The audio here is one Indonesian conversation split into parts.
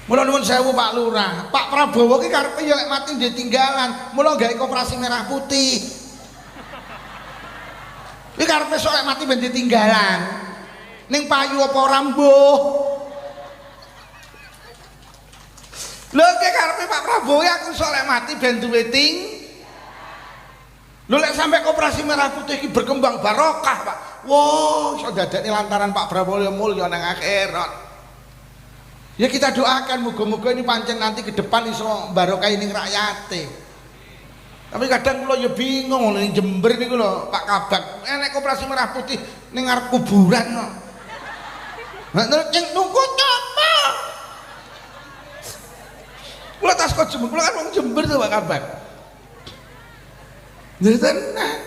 Mula nuwun sewu Pak Lurah, Pak Prabowo ki karepe ya lek mati ditinggalan, mula gawe koperasi merah putih. Iki karepe sok lek mati ben ditinggalan. Ning payu apa ora mbuh. Lho ki karepe Pak Prabowo aku sok lek mati ben duwe lho lek sampe koperasi merah putih iki berkembang barokah, Pak. Wah, iso dadekne lantaran Pak Prabowo mulya nang akhirat. Ya kita doakan muga-muga ini pancen nanti ke depan iso barokah ning rakyate. Tapi kadang kula ya bingung ning Jember niku lho Pak Kabak, enek koperasi merah putih ning ngarep kuburan kok. Nek ning nunggu nyapa. Kula tas kok Jember, kula kan wong Jember to Pak Kabak. Ya tenan.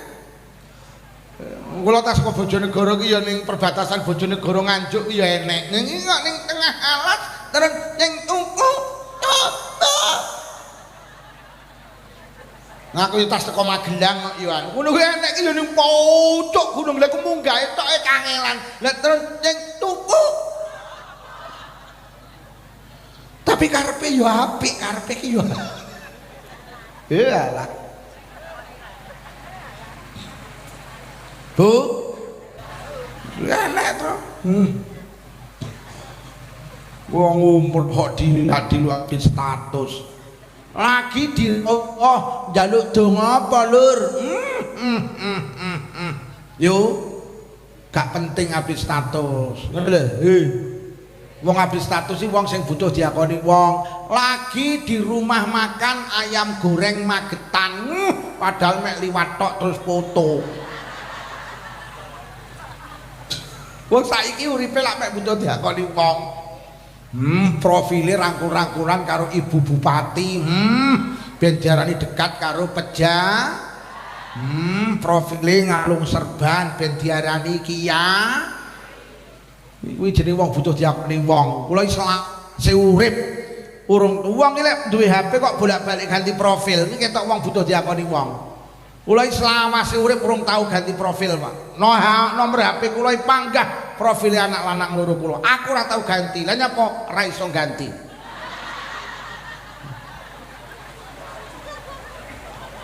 Kula tas kok Bojonegoro ki ya ning perbatasan Bojonegoro Nganjuk ya enek. Ning kok ning tengah alas terus yang tungku ngaku tas teko Magelang kok Iwan ngono kuwi enek ki yo ning pucuk gunung lha ku munggah etoke kangelan lha terus yang tungku tapi karepe yo apik karepe ki yo iyalah Bu enek to wong umur kok dilak status lagi di oh njaluk donga apa lur yo gak penting habis status ngono lho wong habis status iki wong sing butuh diakoni wong lagi di rumah makan ayam goreng Magetan padahal mek liwat tok terus foto wong saiki uripe lak mek butuh diakoni wong profile rangkul-rangkulan karo ibu bupati ben diarani dekat karo peja profile ngalung serban ben diarani kia kuwi jenenge wong butuh diakoni wong kula seurip urung wong iki lek duwe HP kok bolak-balik ganti profil iki ketok wong butuh diakoni wong kula selawase urip urung tau ganti profil Pak nomor HP kula panggah profil anak lanang loro kula aku ora tau ganti lha nyapa ora iso ganti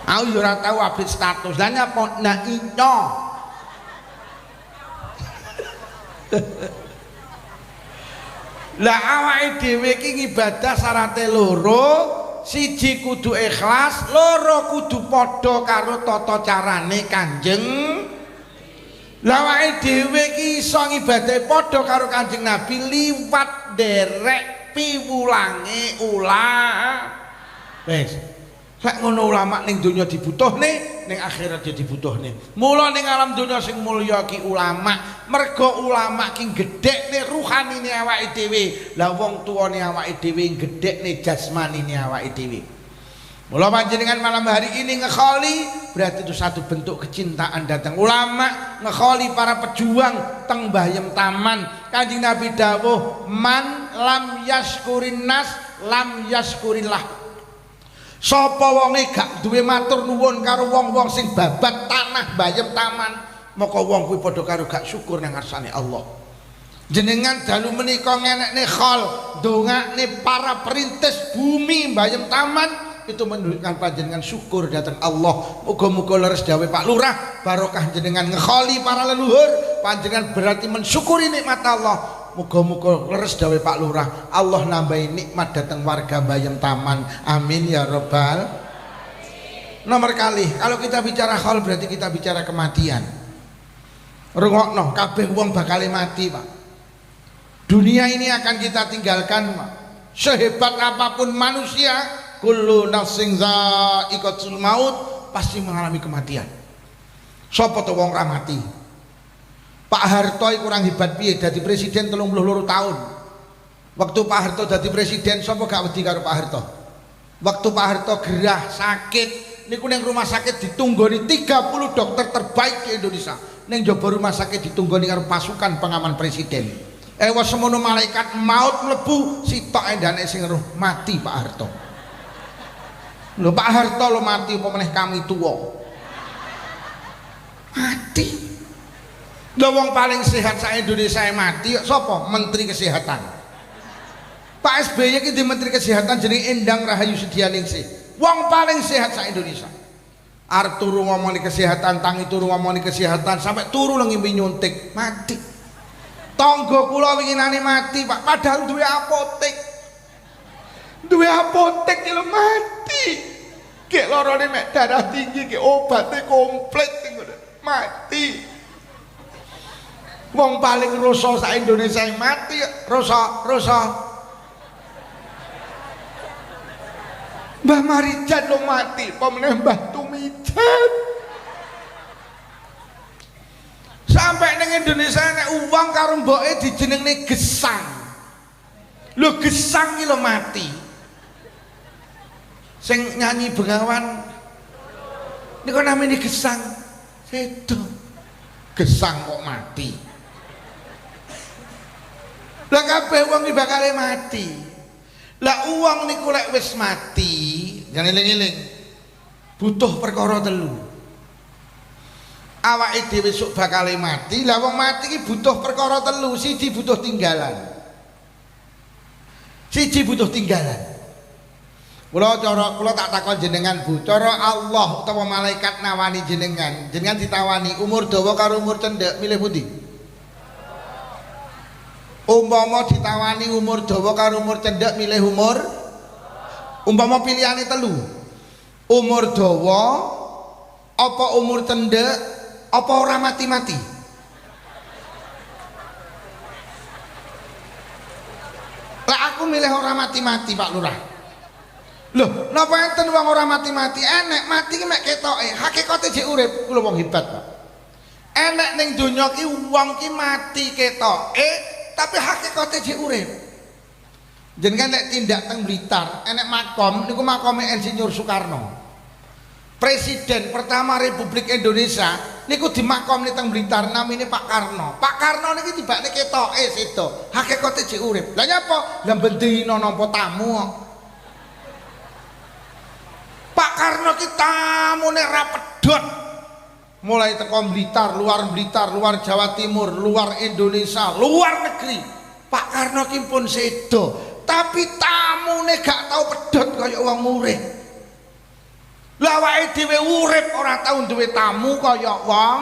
aku yo ora tau update status lha nyapa nah inyo lah awake dhewe iki ngibadah syaraté loro siji kudu ikhlas loro kudu padha karo tata carane Kanjeng lah awake dhewe iki iso ngibadahi padha karo Kanjeng Nabi liwat derek piwulange wis lek ngono ulama ning donya dibutuhne ning akhirat ya dibutuhne mula ning alam donya sing mulya ki ulama mergo ulama ki gedhekne ruhanine awake dhewe lah wong tuwane awake dhewe gedhekne jasmanine awake dhewe mula panjenengan malam hari ini ngekholi berarti itu satu bentuk kecintaan datang ulama ngekholi para pejuang teng Bayem Taman Kanjeng Nabi dawuh man lam yaskurin nas lam yaskurillah sapa wonge gak duwe matur nuwun karo wong-wong sing babat tanah Bayem Taman maka wong kuwi padha karo gak syukur nang ngarsane Allah jenengan dalu menika ngenekne khol ndongakne para perintis bumi Bayem Taman itu menunjukkan panjenengan syukur datang Allah muga-muga leres dawuh Pak Lurah barokah jenengan ngekholi para leluhur panjenengan berarti mensyukuri nikmat Allah muga-muga leres dawuh Pak Lurah Allah nambahi nikmat datang warga Bayem Taman amin ya robbal nomor kali kalau kita bicara khol berarti kita bicara kematian rungokno kabeh wong bakal mati Pak dunia ini akan kita tinggalkan Pak sehebat apapun manusia kullu nafsin za'iqatul maut pasti mengalami kematian sapa to wong ra mati Pak Harto kurang hebat piye dadi presiden 32 tahun waktu Pak Harto dadi presiden sapa gak wedi karo Pak Harto waktu Pak Harto gerah sakit niku ning rumah sakit ditunggoni 30 dokter terbaik di Indonesia ning njaba rumah sakit ditunggoni karo pasukan pengaman presiden wis semono malaikat maut mlebu sitok endane sing roh mati Pak Harto lho Pak Harto lo mati apa meneh kami tuwa mati lho wong paling sehat sak Indonesia mati sapa menteri kesehatan Pak SBY iki di Menteri Kesehatan jenenge Endang Rahayu Sedianingsih. Wong paling sehat sak Indonesia. Arep turu ngomongin kesehatan, tangi turu ngomongin kesehatan, sampai turu lagi nyuntik, mati. Tonggo kula winginane mati, Pak, padahal duwe apotek. Duwe apotek iki lho mati. Gek lorone mek darah tinggi, gek obatnya komplit mati. Wong paling rusak sak Indonesia yang mati, rusak. Mbah Marijan lo mati, pemenang Mbah Tumijan. Sampai neng Indonesia nek uang karo mboke dijenengne Gesang. Lo Gesang iki lo mati. Sing nyanyi Bengawan niku namine Gesang. Sedo. Gesang kok mati. Lah kabeh wong iki bakal mati. Lah uang niku lek wis mati, jangan eling-eling. Butuh perkara telu. Awake dhewe sok bakal mati, lah wong mati iki butuh perkara telu. Siji butuh tinggalan. Kula tak takon jenengan Bu, cara Allah utawa malaikat nawani jenengan ditawani umur dawa karo umur cendhek milih pundi? Umpama ditawani umur dawa karo umur cendhek milih umur, umpama pilihane telu, umur dawa apa umur cendhek apa ora mati-mati. Lah aku milih ora mati-mati Pak Lurah. Loh napa enten wong ora mati-mati? Enek mati ki mek ketoke, hakikate jek urip. Kula wong hebat Pak. Enek ning donya ki wong ki mati ketoke tapi hakikate jek urip. Jenengan nek tindak teng Blitar, enek makom niku makome Insinyur Soekarno. Presiden pertama Republik Indonesia niku dimakom teng Blitar namine Pak Karno. Pak Karno niki tibane ketoke sedo, hakikate jek urip. Lah nyapa? Lah bendina nampa tamu kok. Pak Karno ki tamune ra pedhot. Mulai teko Blitar, luar Jawa Timur, luar Indonesia, luar negeri. Pak Karno ki pun sedo, tapi tamune gak tau pedhot kaya wong urip. Lah awake dhewe urip ora tau duwe tamu kaya wong.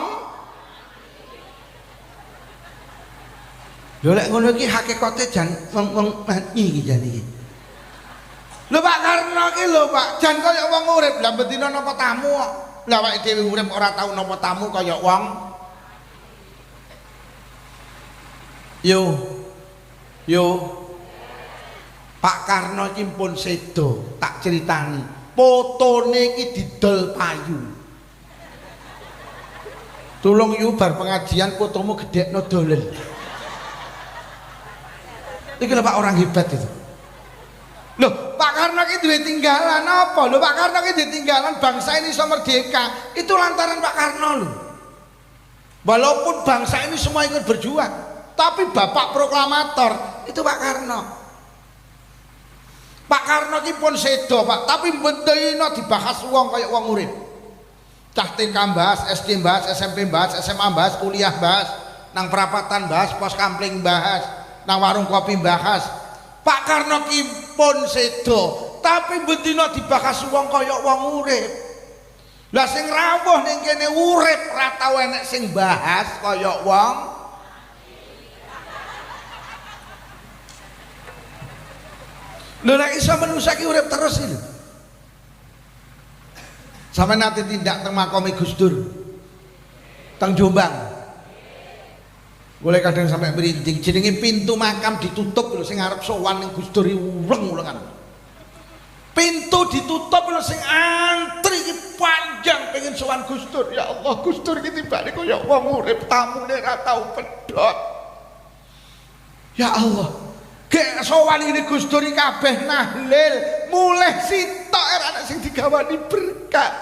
Lho lek ngono iki hakikate jan wong mati iki jan iki. Lho Pak Karno ki lho Pak, jan kaya wong urip, lah betina napa tamu kok. Lah awake dhewe urip ora tau napa tamu kaya wong. Yo. Pak Karno iki pun sedo, tak critani. Fotone iki didol payu. Tulung yu bar pengajian fotomu gedekno dolen. Iki lho Pak orang hebat itu. Loh, Pak Karno iki duwe tinggalan apa? Loh, Pak Karno iki ditinggalan bangsa ini iso merdeka. Itu lantaran Pak Karno lho. Walaupun bangsa ini semua ikut berjuang, tapi bapak proklamator itu Pak Karno. Pak Karno ki pun sedo Pak, tapi bendina dibahas wong kaya wong urip. Cah TK bahas, SD bahas, SMP bahas, SMA bahas, kuliah bahas, nang perapatan bahas, pos kampling bahas, nang warung kopi bahas. Pak Karno ki pun sedo, tapi bendina dibahas wong kaya wong urip. Lah sing rawuh ning kene urip ora tau enek sing bahas kaya wong. Lho nek iso manusa ki urip terus iki. Sampe nate tindak teng makome Gus Dur. Teng Jombang. Boleh kadang sampai merinding, jenenge pintu makam ditutup lho sing arep sowan ning Gus Dur uleng-ulengan. Pintu ditutup lho sing antri iki panjang pengen sowan Gus Dur. Ya Allah, Gus Dur iki tibane kaya wong urip, tamune ora tau pedhot. Ya Allah. Gek sowan ini Gus Dur kabeh nahlil, mulih sitok era ana sing digawani berkah.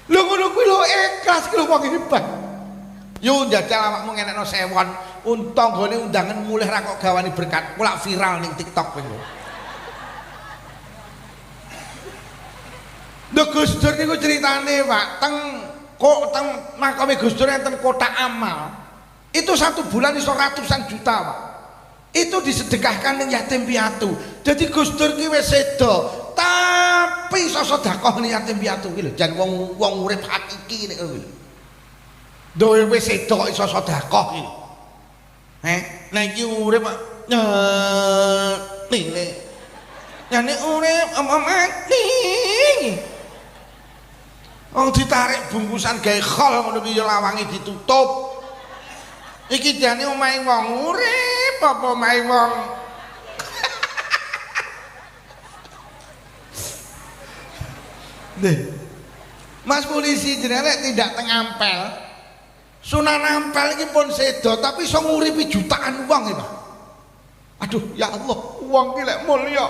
Lho ngono kuwi lho ikhlas ki lho wong hebat. Yo njajal awakmu ngenekno sewon, untanggane undangan mulih ra kok gawani berkat, mulak viral ning TikTok kowe lho. Lho Gus Dur niku ceritane Pak, teng makame Gus Dur enten kotak amal. Itu 1 bulan iso ratusan juta Pak. itu disedekahkan ning yatim piatu. Jadi Gus Dur ki wis sedo, tapi iso sedekah ning yatim piatu ki lho, jan wong urip hakiki nek kuwi. Duwe wis sedo kok iso sedekah ki. Nek iki urip nile. Ya nek urip mati. Wong ditarik bungkusan gawe khol ngono ki ya lawange ditutup. Iki jane omahe wong urip apa omahe wong Deh. Mas polisi jenenge tidak teng ampel. Sunan Ampel iki pun sedo tapi iso nguripi jutaan wong ya, Pak. Aduh, ya Allah, wong ki lek mulya.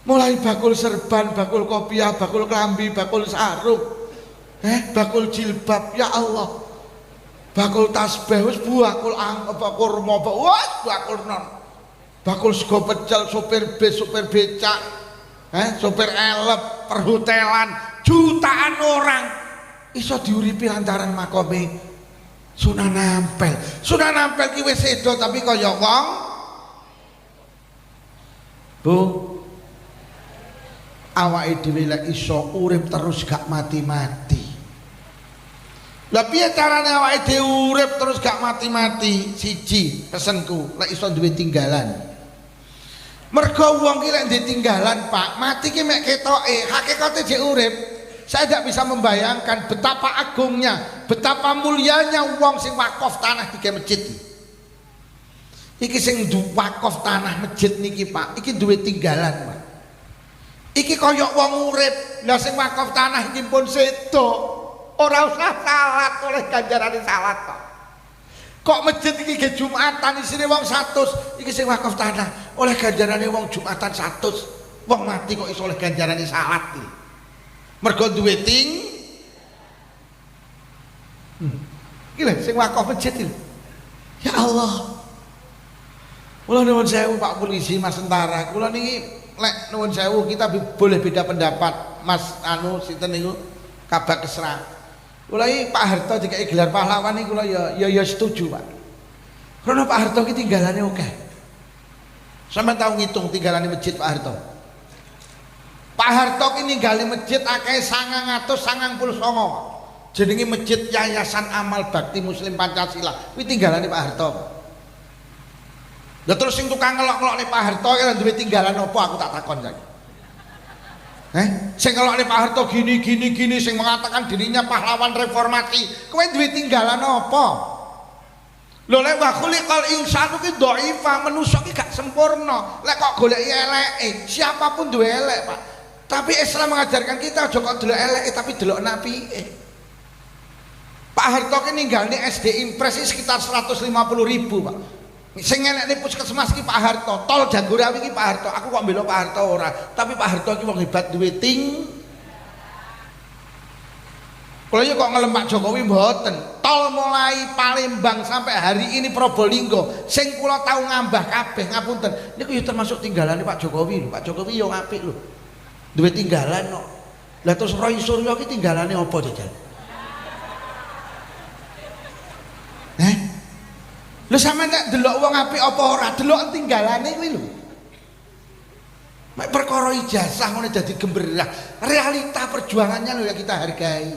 Mulai bakul serban, bakul kopiah, bakul klambi, bakul sarung, bakul jilbab, ya Allah. Bakul tasbih wis bakul bakul kurma, wis bakul non. Bakul sego pecel, sopir bis, sopir becak, sopir elep, perhotelan, jutaan orang iso diuripi lantaran makome Sunan Ampel. Sunan Ampel ki wis sedo tapi kaya wong. Bu, awake dhewe lek iso urip terus gak mati-mati. Lah piye carane awake dhewe urip terus gak mati-mati? Siji, pesenku, lek iso duwe tinggalan. Mergo wong ki lek duwe tinggalan, Pak, mati ki mek ketoke, hakikate jek urip. Saya tidak bisa membayangkan betapa agungnya, betapa mulianya wong sing wakaf tanah di masjid. Iki sing wakaf tanah masjid niki, Pak, iki duwe tinggalan, Pak. Iki koyok wong urip, lah sing wakaf tanah iki pun sedo. Ora usah salat oleh ganjarane salat kok. Kok masjid iki ge Jumatan isine wong 100, iki sing wakaf tanah oleh ganjarane wong Jumatan 100. Wong mati kok iso oleh ganjarane salat iki. Mergo duwe ting. Iki lho sing wakaf masjid iki. Ya Allah. Kula nuwun sewu Pak Polisi, Mas Tentara. Kula niki lek nuwun sewu kita boleh beda pendapat, Mas anu sinten niku Kabak Kesra. Kula iki Pak Harto dikai gelar pahlawan iki kula ya setuju, Pak. Karena Pak Harto iki tinggalane akeh. Sampeyan tau ngitung tinggalane masjid Pak Harto? Pak Harto ki ninggali masjid akeh 999. Jenenge Masjid Yayasan Amal Bakti Muslim Pancasila. Kuwi tinggalane Pak Harto. Lah terus sing tukang ngelok-ngelokne Pak Harto ki duwe tinggalan apa aku tak takon saiki. Sing ngelokne Pak Harto gini sing mengatakan dirinya pahlawan reformasi, kowe duwe tinggalan apa? Lho lek wa khuliqal insanu ki dhaifa, manusa ki gak sempurna. Lek kok goleki eleke, siapapun duwe elek, Pak. Tapi Islam mengajarkan kita aja kok delok eleke tapi delok napike. Pak Harto ki ninggalne SD Impres sekitar 150.000, Pak. Sing enekne puskesmas ki Pak Harto, tol Jagorawi ki Pak Harto. Aku kok mbela Pak Harto ora, tapi Pak Harto ki wong hebat duwe ting. Kalau ya kok ngelem Pak Jokowi mboten. Tol mulai Palembang sampai hari ini Probolinggo, sing kula tau ngambah kabeh ngapunten. Niku ya termasuk tinggalane Pak Jokowi lho. Pak Jokowi yo apik lho. Duwe tinggalan kok. Lah terus Roy Suryo ki tinggalane apa jajal? Lho sampeyan nek delok wong apik apa ora, delok tinggalane kuwi lho. Mek perkara ijazah ngono dadi gemberah. Realita perjuangannya lho ya kita hargai.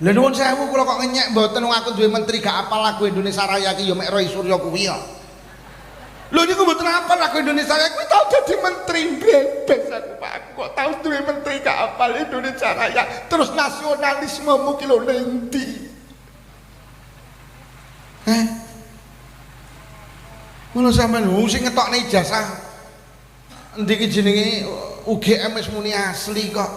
Lha nuwun sewu kula kok ngenyek mboten wong aku duwe menteri gak apal lagu Indonesia Raya ki ya mek Roy Suryo kuwi ya. Lho niku mboten apal lagu Indonesia Raya kuwi tau dadi menteri bebas aku Pak. Aku kok tau duwe menteri gak apal Indonesia Raya. Terus nasionalismemu ki lho ning ndi? Ngono sampean sing ngetokne ijazah endi ki jenenge UGM wis muni asli kok.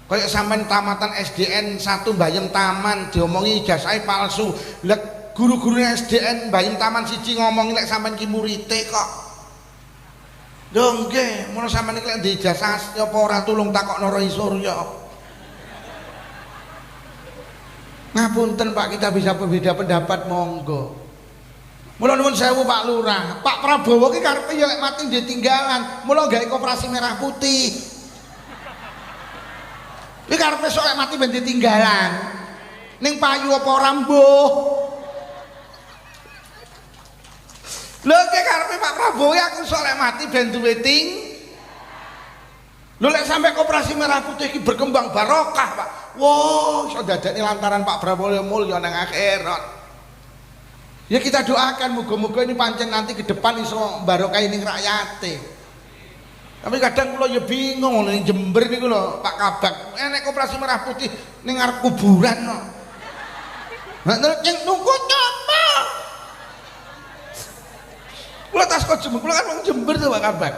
Kayak sampean tamatan SDN 1 Bayem Taman diomongi ijazahe palsu. Lah guru-guru SDN Bayem Taman siji ngomongi lek sampean ki murite kok. Lho nggih, mun sampean iki lek ndek ijazah apa ora tulung takokno Roy Suryo. Ngapunten Pak, kita bisa berbeda pendapat monggo. Mula nuwun sewu Pak Lurah, Pak Prabowo ki karepe ya lek mati ditinggalan, mula gawe koperasi merah putih. Iki karepe sok lek mati ben ditinggalan. Ning payu apa ora mbuh? Lho ki karepe Pak Prabowo aku sok lek mati ben duwe ting. Lho lek sampe Koperasi Merah Putih iki berkembang barokah, Pak. Wah, iso dadekne lantaran Pak Prabowo mulya nang akhirat. Ya kita doakan muga-muga ini pancen nanti ke depan iso barokah ning rakyate. Tapi kadang kula ya bingung ning Jember niku lho, Pak Kabak. Enek Koperasi Merah Putih ning ngarep kuburan no. Nek ning nunggu nyapa. Kula tas kok Jember, kula kan wong Jember to Pak Kabak.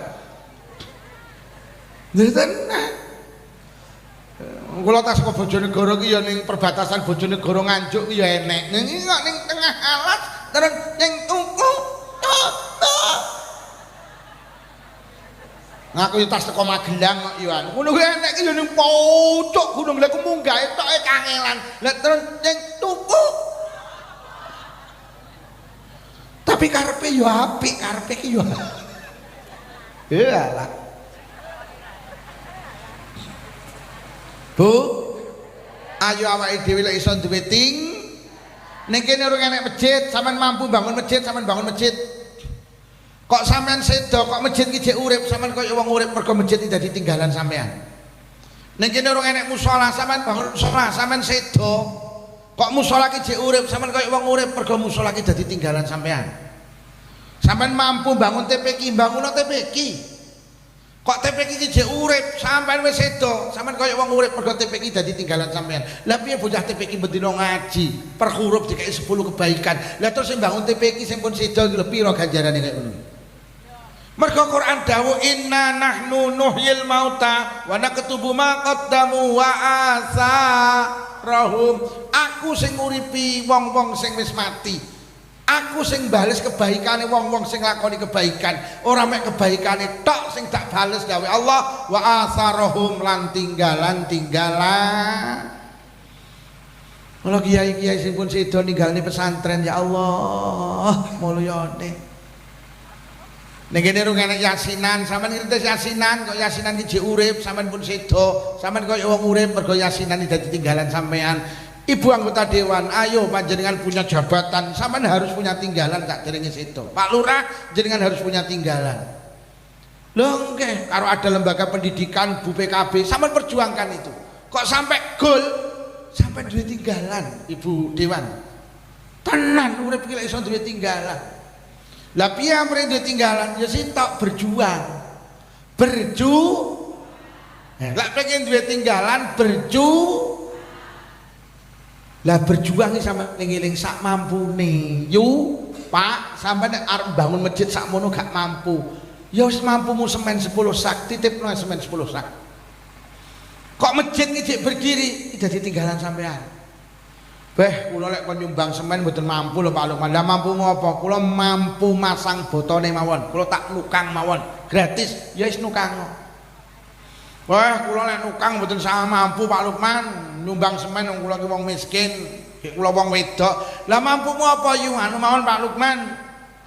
Lha tenan. Kula tas kok Bojonegoro ki ya ning perbatasan Bojonegoro Nganjuk ki ya enek. Ning iki kok ning tengah alas terus ning tuku. Ngaku tas teko Magelang kok ya. Ngono kuwi enek ki ya ning pucuk gunung lha ku munggah etoke kangelan. Lah terus ning tuku. Tapi karepe yo apik, karepe ki yo. Iyalah. Bu, ayo awake dhewe lek iso duwe ting. Ning kene urung enek masjid, sampean mampu bangun masjid, sampean bangun masjid. Kok sampean sedo, kok masjid ki jek urip, sampean koyo wong urip mergo masjid iki dadi tinggalan sampean. Ning kene urung enek musala, sampean bangun musala, sampean sedo. Kok musala ki jek urip, sampean koyo wong urip mergo musala ki dadi tinggalan sampean. Sampean mampu bangun TPQ, bangun TPQ. Kok TPQ ki jek urip, sampean wis sedo, sampean koyo wong urip mergo TPQ dadi tinggalan sampean. Lah piye bocah TPQ bendina ngaji, per huruf dikek 10 kebaikan. Lah terus sing bangun TPQ sing pun sedo ki lho pira ganjarane kaya ngono. Mergo Quran dawuh inna nahnu nuhyil mauta wa naktubu ma qaddamu wa asarahum. Aku sing nguripi wong-wong sing wis mati. Aku sing bales kebaikane wong-wong sing lakoni kebaikan. Ora mek kebaikane tok sing tak bales gawe Allah wa asarahum lan tinggalan-tinggalan. Kalau kiai-kiai sing pun sedo ninggalne pesantren ya Allah, mulyane. Ning kene rung enek yasinan, sampean ngerti yasinan, kok yasinan iki jek urip, sampean pun sedo, sampean koyo wong urip mergo yasinan dadi tinggalan sampean. Ibu anggota dewan, ayo panjenengan punya jabatan, sampean harus punya tinggalan tak derenge sedo. Pak Lurah jenengan harus punya tinggalan. Lho nggih, karo ada lembaga pendidikan Bu PKB, sampean perjuangkan itu. Kok sampai gol, sampai duwe tinggalan, Ibu Dewan. Tenan urip iki lek iso duwe tinggalan. Lah piye amrene duwe tinggalan ya sitok berjuang. Lah pengen duwe tinggalan Lah berjuang iki sampe eling sak mampune. Yu, Pak, sampeyan arep bangun masjid sakmono gak mampu. Ya wis mampumu semen 10 sak, titipno semen 10 sak. Kok masjid iki jek berdiri dadi tinggalan sampean. Beh, kula lek kon nyumbang semen mboten mampu lho Pak Lukman. Lah mampu ngopo? Kula mampu masang botone mawon. Kula tak nukang mawon, gratis. Ya wis nukangno. Wah, kula lek nukang mboten sama mampu Pak Lukman. Nyumbang semen wong kula ki wong miskin, kula wong wedok. Lah mampumu apa yu anu mawon Pak Lukman?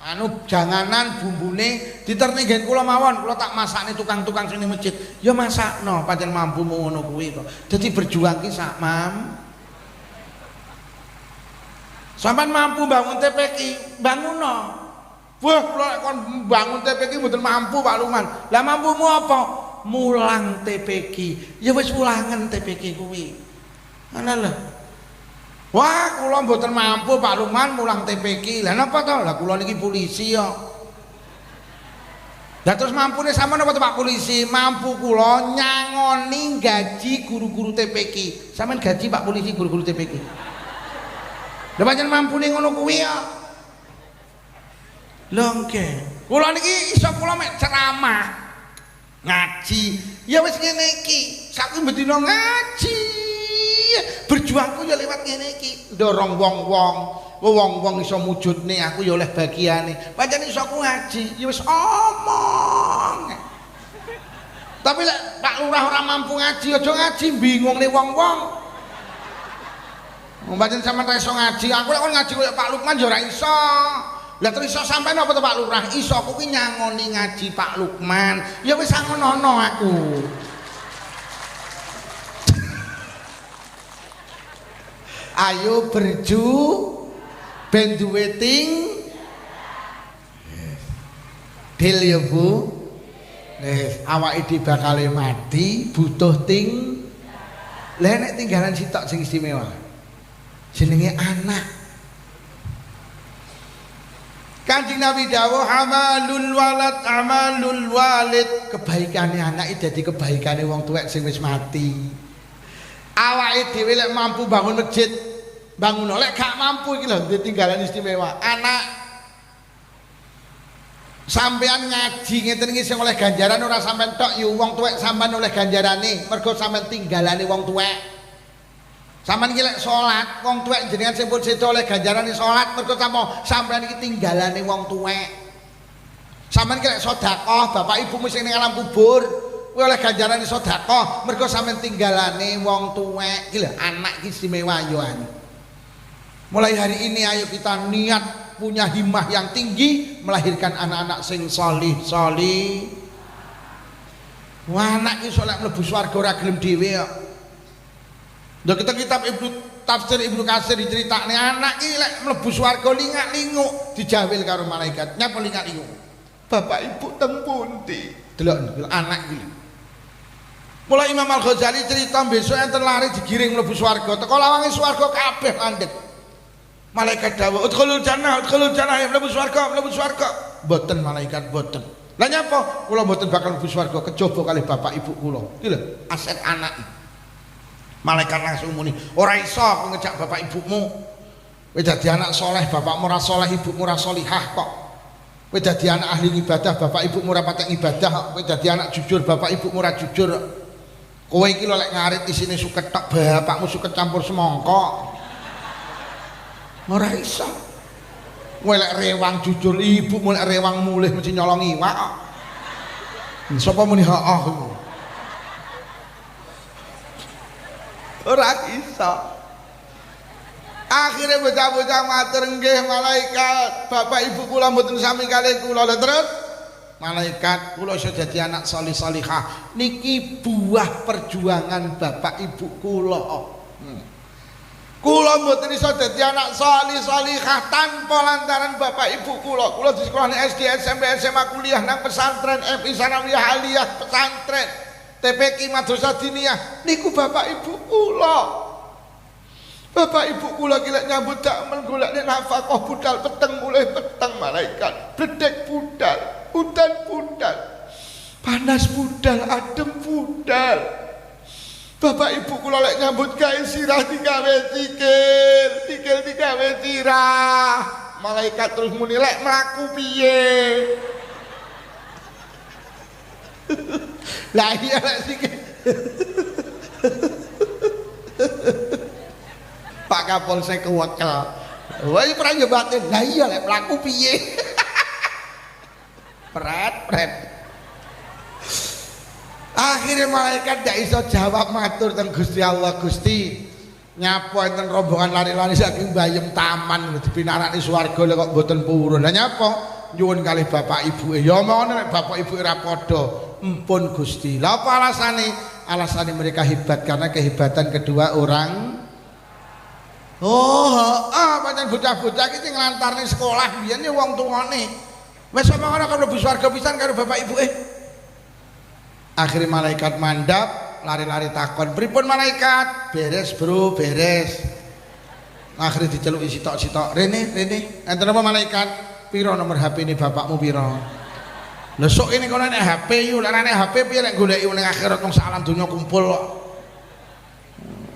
Anu janganan bumbune diterni nggen kula mawon. Kula tak masakne tukang-tukang sing ning masjid. Ya masakno, pancen mampumu ngono kuwi to. Dadi berjuang ki sak sampean mampu bangun TPQ, bangunno. Wah, kula kon bangun TPQ mboten mampu Pak Lukman. Lah mampumu apa? Mulang TPQ. Ya wis ulangan TPQ kuwi. Ana lho. Wah, kula mboten mampu Pak Lukman mulang TPQ. Lah napa to? Lah kula niki polisi kok. Lah terus mampune sampean apa to Pak Polisi? Mampu kula nyangoni gaji guru-guru TPQ. Sampean gaji Pak Polisi guru-guru TPQ. Lah pancen mampune ngono kuwi ya. Lho nggih. Kula niki iso kula mek ceramah ngaji. Ya wis ngene iki. Saiki bendina ngaji. Berjuangku ya lewat ngene iki. Ndorong wong-wong iso mujudne aku ya oleh bagiane. Pancen iso aku ngaji, ya wis omong. Tapi lek Pak Lurah ora mampu ngaji, aja ngaji bingungne wong-wong. Pancen sampean ra iso ngaji, aku lek kon ngaji koyo Pak Lukman ya ora iso. Lah terus iso sampean apa to Pak Lurah? Iso aku ki nyangoni ngaji Pak Lukman. Ya wis ngono aku. Ayo ben duwe ting. Deal ya Bu. Awake dhewe bakal mati butuh ting. Lah nek tinggalan sitok sing istimewa. Jenenge anak. Kanjeng Nabi dawuh amalul walid, kebaikane anak iki dadi kebaikane wong tuwek sing wis mati. Awake dhewe lek mampu bangun masjid, bangun lek gak mampu iki lho tinggalan istimewa. Anak sampean ngaji ngeten iki sing oleh ganjaran ora sampean tok yo wong tuwek sampean oleh ganjarane mergo sampean tinggalane wong tuwek. Sampean iki lek salat wong tuwek jenengan sing pun sedo oleh ganjarane salat mergo sampean iki tinggalane wong tuwek. Sampean iki lek sedekah bapak ibumu sing ning alam kubur kuwi oleh ganjarane sedekah mergo sampean tinggalane wong tuwek. Iki lho anak iki istimewa yo an. Mulai hari ini ayo kita niat punya himmah yang tinggi melahirkan anak-anak sing solih. Wah anak iki soleh mlebu swarga ora gelem dhewe kok. Lho kitab tafsir Ibnu Katsir diceritakne anak iki lek mlebu swarga lingak-linguk dijawil karo malaikat. Nyapa lingak-linguk? Bapak Ibu teng pundi? Delok anak iki. Mulai Imam Al-Ghazali cerita besok enten lari digiring mlebu swarga. Teko lawange swarga kabeh landhep. Malaikat dawuh udkhulul jannah ya mlebu swarga. Mboten malaikat mboten. Lah nyapa? Kula mboten bakal mlebu swarga kejaba kalih bapak ibu kula. Iki lho aset anak iki. Malaikat langsung muni, ora iso aku ngejak bapak ibumu. Kowe dadi anak soleh, bapakmu ora soleh, ibumu ora solihah kok. Kowe dadi anak ahli ibadah, bapak ibumu ora patek ibadah kok. Kowe dadi anak jujur, bapak ibumu ora jujur. Kowe iki lho lek ngarit isine suket tok, bapakmu suket campur semangka. Ora iso. Kowe lek rewang jujur, ibumu lek rewang mulih mesti nyolong iwak kok. Sapa muni heeh iku? Ora iso. Akhirnya bocah-bocah matur nggih malaikat, bapak ibu kula mboten sami kalih kula. Lha terus malaikat kula iso dadi anak salih-salihah niki buah perjuangan bapak ibu kula. Kula mboten iso dadi anak salih-salihah tanpa lantaran bapak ibu kula. Kula di sekolah SD, SMP, SMA, kuliah nang pesantren FI Sanawiyah Aliyah pesantren TPQ Madrasah Diniyah niku bapak ibu kula. Bapak ibu kula gila nyambut damel golekne nafkah budal peteng mulai peteng malaikat bledek budal udan budal panas budal adem budal. Bapak ibu kula lek nyambut gawe sirah digawe sikil digawe sirah. Malaikat terus muni lek mlaku piye? Lah iya lek sikil. Pak Kapolsek kewekel. Wah iki perang yo batin. Lah iya lek mlaku piye? Pret. Akhirnya malaikat tidak iso jawab matur teng Gusti Allah. Gusti nyapa enten rombongan lari-lari saking Bayem Taman dipinarani swarga lek kok mboten purun. Lah nyapa nyuwun kalih bapak ibuke. Ya ngono nek bapak ibu ora padha. Empun Gusti. Lah apa alasane? Alasane mereka hebat karena kehebatan kedua orang. Pancen bocah-bocah iki nglantarne sekolah biyen wong tuane. Wis apa ngono kok mlebu swarga pisan karo bapak ibuke. Akhirnya malaikat mandap lari-lari takon pripun malaikat? Beres bro beres. Akhirnya diceluki sitok-sitok rene enten apa malaikat? Piro nomor HP ini bapakmu piro? Lha sok ini kono nek HP yo lek nek HP piye lek goleki ning akhirat wong sak alam donya kumpul kok.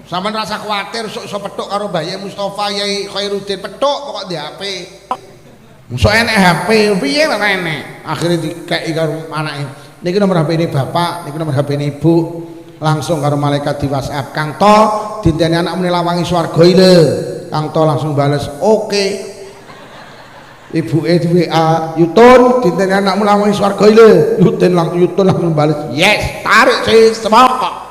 Sampeyan rasa kuwatir sok iso petuk karo Bayi Mustafa Yai Khairuddin petuk pokok di HP. Sok enek HP piye lek enek? Akhirnya dikeki karo anake. Niki nomor HP ini bapak, niki nomor HP ini ibu. Langsung karo malaikat di WhatsApp. Kang To, dinteni anak muni lawangi swarga ile. Kang To langsung bales, "Oke." Ibuke di WA, "Yutun, dinteni anakmu lawangi swarga ile." Yutun langsung bales, "Yes, tarik sih semangka."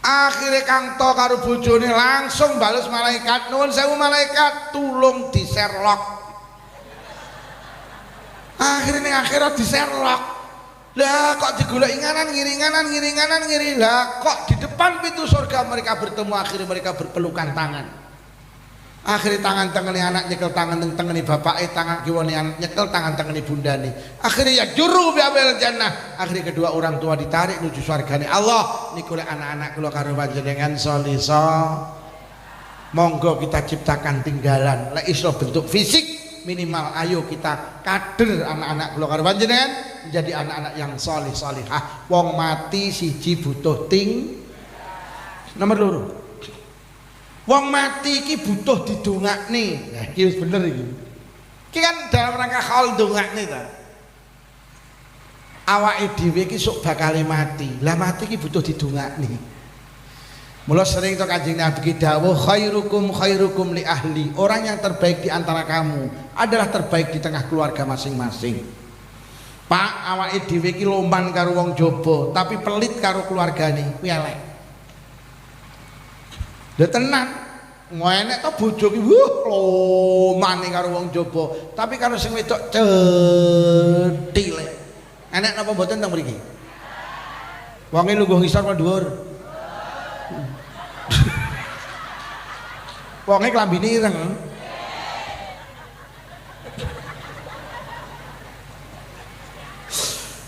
Akhirnya Kang To karo bojone langsung bales malaikat, "Nuwun sewu malaikat, tulung di Sherlock." Akhirnya ning akhirat di Sherlock. Lah kok digoleki nganan ngiri lah kok di depan pintu surga mereka bertemu akhirnya mereka berpelukan tangan. Akhirnya tangan tengene anak nyekel tangan tengene bapake, tangan kiwane anak nyekel tangan tengene bundane. Akhirnya ya juru bi'abil jannah. Akhirnya kedua orang tua ditarik menuju surgane Allah. Niku lek anak-anak kula karo panjenengan solisa. Monggo kita ciptakan tinggalan. Lek iso bentuk fisik minimal ayo kita kader anak-anak kula karo panjenengan menjadi anak-anak yang solih solihah. Wong mati siji butuh nomor loro. Wong mati iki butuh didongakne. Nah, iki wis bener iki. Iki kan dalam rangka hal dongakne ta. Awake dhewe iki sok bakal mati. Lah mati iki butuh didongakne. Mula sering to Kanjeng Nabi dawuh khairukum khairukum li ahli. Orang yang terbaik di antara kamu adalah terbaik di tengah keluarga masing-masing. Pak, awake dhewe iki lomban karo wong jaba, tapi pelit karo keluargane, kuwi elek. Lha tenan, enek to bojo ki lomane karo wong jaba, tapi karo sing wedok cethil. Enek napa mboten teng mriki? Wonge lungguh ngisor apa dhuwur? Wonge klambine ireng.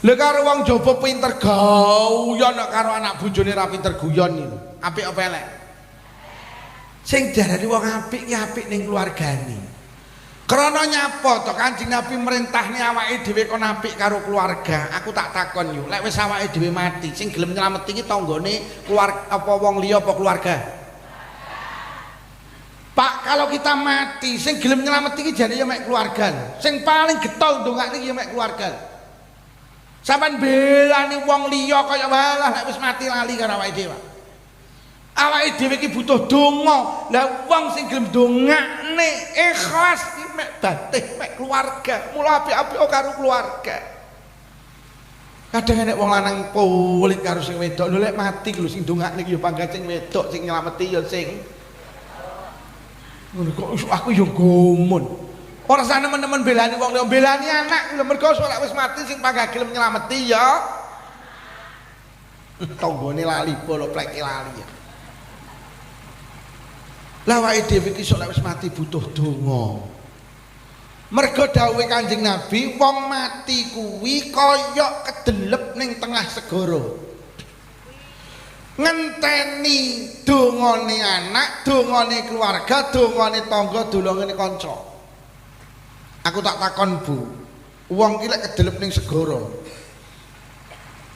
Lha karo wong jaba pinter guyon karo anak bojone ra pinter guyon iki. Apik apa elek? Sing diarani wong apik ki apik ning keluargane. Krana nyapa to Kanjeng Nabi merintahne awake dhewe kon apik karo keluarga. Aku tak takon yo, lek wis awake dhewe mati, sing gelem nylameti iki tanggane keluarga apa wong liya apa keluarga? Pak, kalau kita mati, sing gelem nylameti iki jane ya mek keluarga. Sing paling getol ndongakne ya mek keluarga. Sampeyan belani wong liya kaya walah lek wis mati lali karo awake dhewe. Awake dhewe iki butuh donga. Lah wong sing gelem dongakne ikhlas iki mek batih mek keluarga. Mula apik-apik karo keluarga. Kadang enek wong lanang pulit karo sing wedok. Lho lek mati lho sing dongakne iki ya pangkat sing wedok, sing nylameti ya sing ngono kok aku ya gomun. Ora sak nemen-nemen belani wong liya, belani anak lho mergo lek wis mati sing pangkat gelem nylameti ya tanggane lali polo pleke lali ya. Lah awake dhewe iki sok lek wis mati butuh donga. Mergo dawuhe Kanjeng Nabi, wong mati kuwi kaya kedelep ning tengah segara. Ngenteni dongane anak, dongane keluarga, dongane tangga, dongane kanca. Aku tak takon Bu, wong iki lek kedelep ning segara.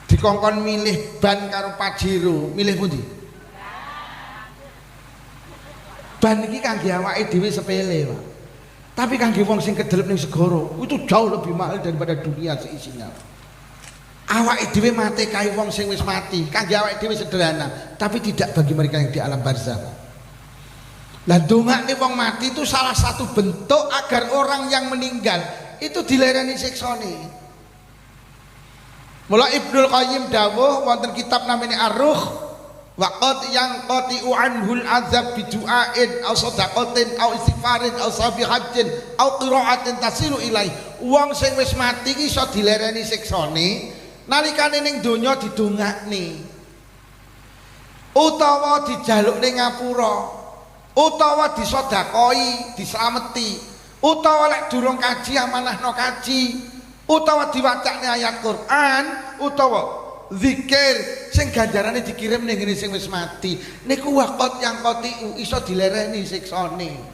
Dikongkon milih ban karo Pajero, milih pundi? Ban iki kangge awake dhewe sepele, Pak. Tapi kangge wong sing kedelep ning segara itu jauh lebih mahal daripada dunia seisinya. Awake dhewe mate kae wong sing wis mati, kangge awake dhewe sederhana, tapi tidak bagi mereka yang di alam barzah. Lah dongane wong mati itu salah satu bentuk agar orang yang meninggal itu dilereni siksane. Mula Ibnul Qayyim dawuh wonten kitab namanya Ar-Ruh, waqat yang qati'u anhul azab bidu'ain aw sadaqatin aw istighfarin aw sabihatin aw qira'atin tasilu ilaih. Wong sing wis mati iki iso dilereni siksane nalikane ning donya didongakne utawa dijaluk ning ngapura utawa disedakoi dislameti utawa lek durung kaji amanahno kaji utawa diwacane ayat Quran utawa zikir sing ganjarane dikirim ning ngene sing wis mati niku waqat yang qati'u iso dilereni siksane.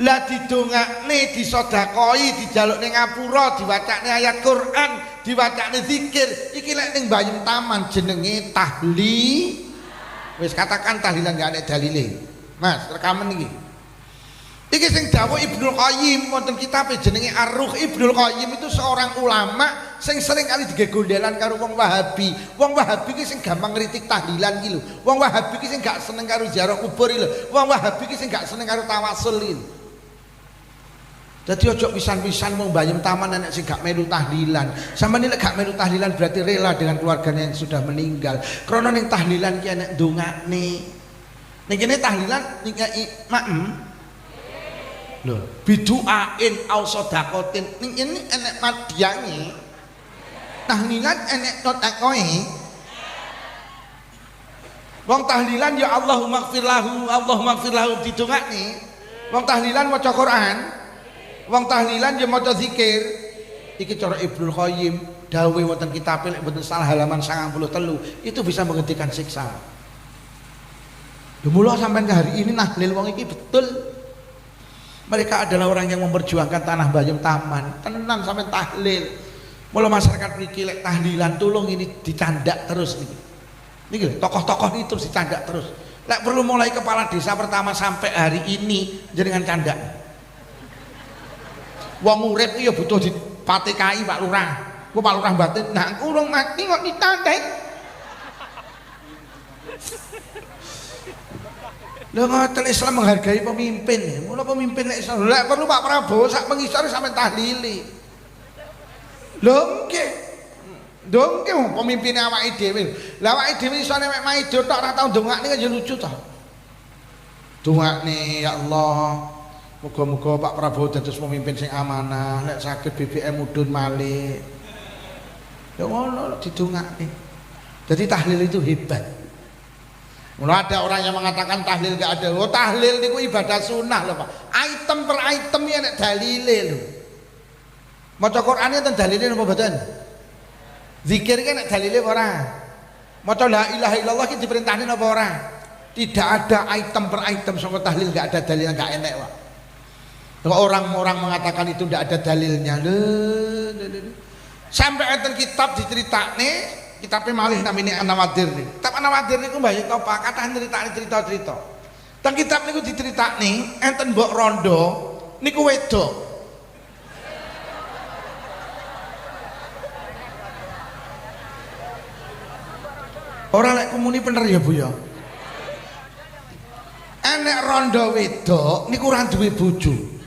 Lah didongakne disedakoi dijaluk ning ngapura diwacane ayat Quran diwacane zikir iki lek ning Bayem Taman jenenge tahli. Wis katakan tahlilan gak ada dalile Mas rekaman iki iki sing dawuh Ibnul Qayyim wonten kitab jenenge Ar-Ruh. Ibnul Qayyim itu seorang ulama sing sering kali digegondelan karo wong Wahabi. Wong Wahabi iki sing gampang ngritik tahlilan iki lho. Wong Wahabi iki sing gak seneng karo ziarah kubur iki lho. Wong Wahabi iki sing gak seneng karo tawasul iki. Jadi ojo pisan-pisan mau Bayem Taman anak sing gak melu tahlilan. Sama nih gak melu tahlilan berarti rela dengan keluarganya yang sudah meninggal. Karena ning tahlilan ki enek ndongakne. Ning kene tahlilan ning maem. Lho, bidu'ain au sedaqatin. Ning ini enek madyange. Tahlilan enek totakoe. Wong tahlilan ya Allahumma gfir lahu, Allahumma gfir lahu didongakne. Wong tahlilan maca Quran, wong tahlilan ya maca zikir. Iki cara Ibnu Qayyim dawuh wonten kitab lek mboten salah halaman 93 itu bisa menghentikan siksa. Mula sampai ke hari ini nahlil wong iki betul. Mereka adalah orang yang memperjuangkan tanah Bayem Taman. Tenan sampai tahlil. Mula masyarakat mriki lek tahlilan tulung ini dicandak terus niki. Niki tokoh-tokoh itu terus dicandak terus. Lek perlu mulai kepala desa pertama sampai hari ini jenengan candak. Wong urip ya butuh dipatekahi Pak Lurah. Ku Pak Lurah batin, nah urung mati kok ditandai. Lha ngoten Islam menghargai pemimpin ya. Mula pemimpin lek Islam lek perlu Pak Prabowo sak mengisor sampe tahlili. Lho nggih. Dong ke pemimpin awake dhewe. Lah awake dhewe isone mek maido tok ora tau ndongakne kan ya lucu to. Dongakne ya Allah. Muga-muga Pak Prabowo dados pemimpin sing amanah, lek saged BBM mudhun malih. Ya ngono didongakne. Jadi tahlil itu hebat. Mulai ada orang yang mengatakan tahlil gak ada. Oh tahlil niku ibadah sunnah loh Pak. Item per item ya nek dalile lho. Maca Qur'an enten dalile napa mboten? Zikir kan nek dalile ora. Maca la ilaha illallah iki diperintahne napa ora? Tidak ada item per item saka tahlil gak ada dalil gak enek Pak. Orang-orang mengatakan itu tidak ada dalilnya. Sampai enten kitab diceritakne kitabnya malih namanya An-Nawadir nih. Kitab An-Nawadir niku mbah Yito Pak kathah nyritakne cerita-cerita. Teng kitab niku diceritakne enten mbok rondo niku wedok. Ora lek komuni bener ya Bu ya. Enek rondo wedok niku ora duwe bojo.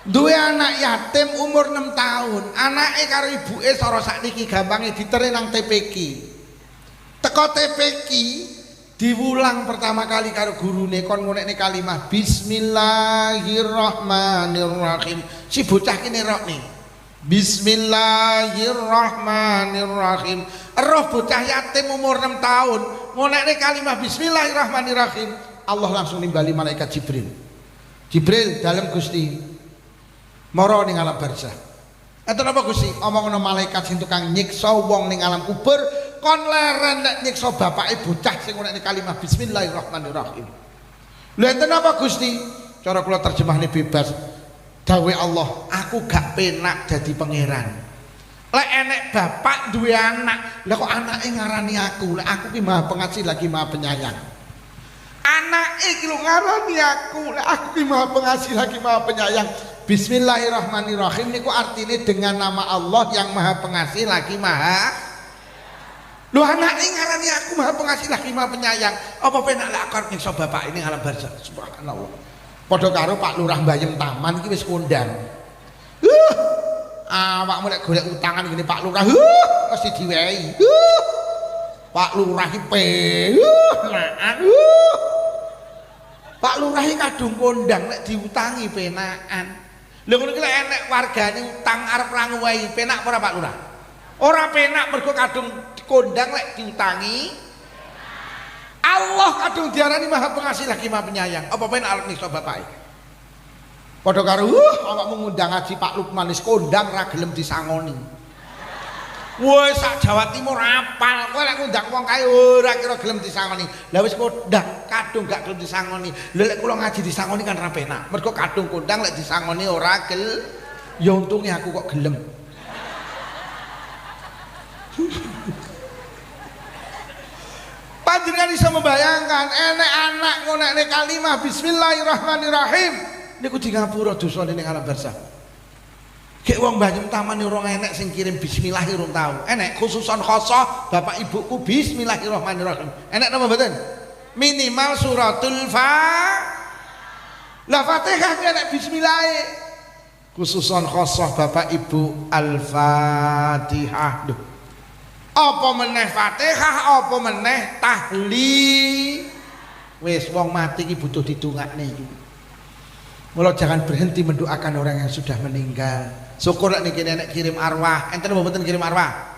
Duwe anak yatim umur 6 tahun. Anake karo ibuke sora sakniki gampange diterin nang TPQ. Teko TPQ diwulang pertama kali karo gurune kon ngonekne kalimah Bismillahirrahmanirrahim. Si bocah ki nerokne. Bismillahirrahmanirrahim. Roh bocah yatim umur 6 tahun ngonekne kalimah Bismillahirrahmanirrahim. Allah langsung nimbali malaikat Jibril. Jibril dalam Gusti mara ning alam barzah. Enten apa Gusti? Omongno malaikat sing tukang nyiksa wong ning alam kubur kon leren nek nyiksa bapake bocah sing ngene kalimah Bismillahirrahmanirrahim. Lha enten apa Gusti? Cara kula terjemahne bebas. Dawuh Allah, aku gak penak dadi pangeran. Lek enek bapak duwe anak, lha kok anake ngarani aku? Lek aku ki Maha Pengasih lagi Maha Penyayang. Anake ki lho ngarani aku, lek aku ki Maha Pengasih lagi Maha Penyayang. Bismillahirrahmanirrahim niku artinya dengan nama Allah yang Maha Pengasih lagi Maha. Lu anake ngarani aku Maha Pengasih lagi Maha Penyayang. Apa penak lek akar nyiksa bapak ini alam barzah. Subhanallah. Padha karo Pak Lurah Bayem Taman iki wis kondang. Awakmu lek golek utangan ngene Pak Lurah, mesti diwehi. Pak Lurah iki penak. Pak Lurah iki kadung kondang lek diutangi penakan. Lha ngono ki lek enek wargane utang arep ngwehi penak ora Pak Lurah? Ora penak mergo kadung kondang lek diutangi. Allah kadung diarani Maha Pengasih lagi Maha Penyayang. Apa penak arep nyiksa bapake? Padha karo awakmu ngundang Haji Pak Lukman wis kondang ra gelem disangoni. Woi sak Jawa Timur apal kowe lek ngundang wong kae ora kira gelem disangoni. Lah wis kondang kadung gak gelem disangoni. Lha lek kula ngaji disangoni kan ra penak. Mergo kadung kondang lek disangoni ora gel. Ya untunge aku kok gelem. Panjenengan bisa membayangkan enek anak ngonekne kalimah Bismillahirrahmanirrahim niku di ngapura dosane ning alam barzah. Gek wong Bayem Taman urung enek sing kirim bismillah urung tau. Enek khususon khosoh bapak ibuku Bismillahirrahmanirrahim. Enek napa mboten? Minimal suratul La Fatihah enek bismillah. Khususon khosoh bapak ibu Al-Fatihah. Duh. Apa meneh Fatihah, apa meneh tahlil. Wis wong mati iki butuh didongakne iki. Mula jangan berhenti mendoakan orang yang sudah meninggal. Syukur nek niki nenek kirim arwah. Enten mboten kirim arwah?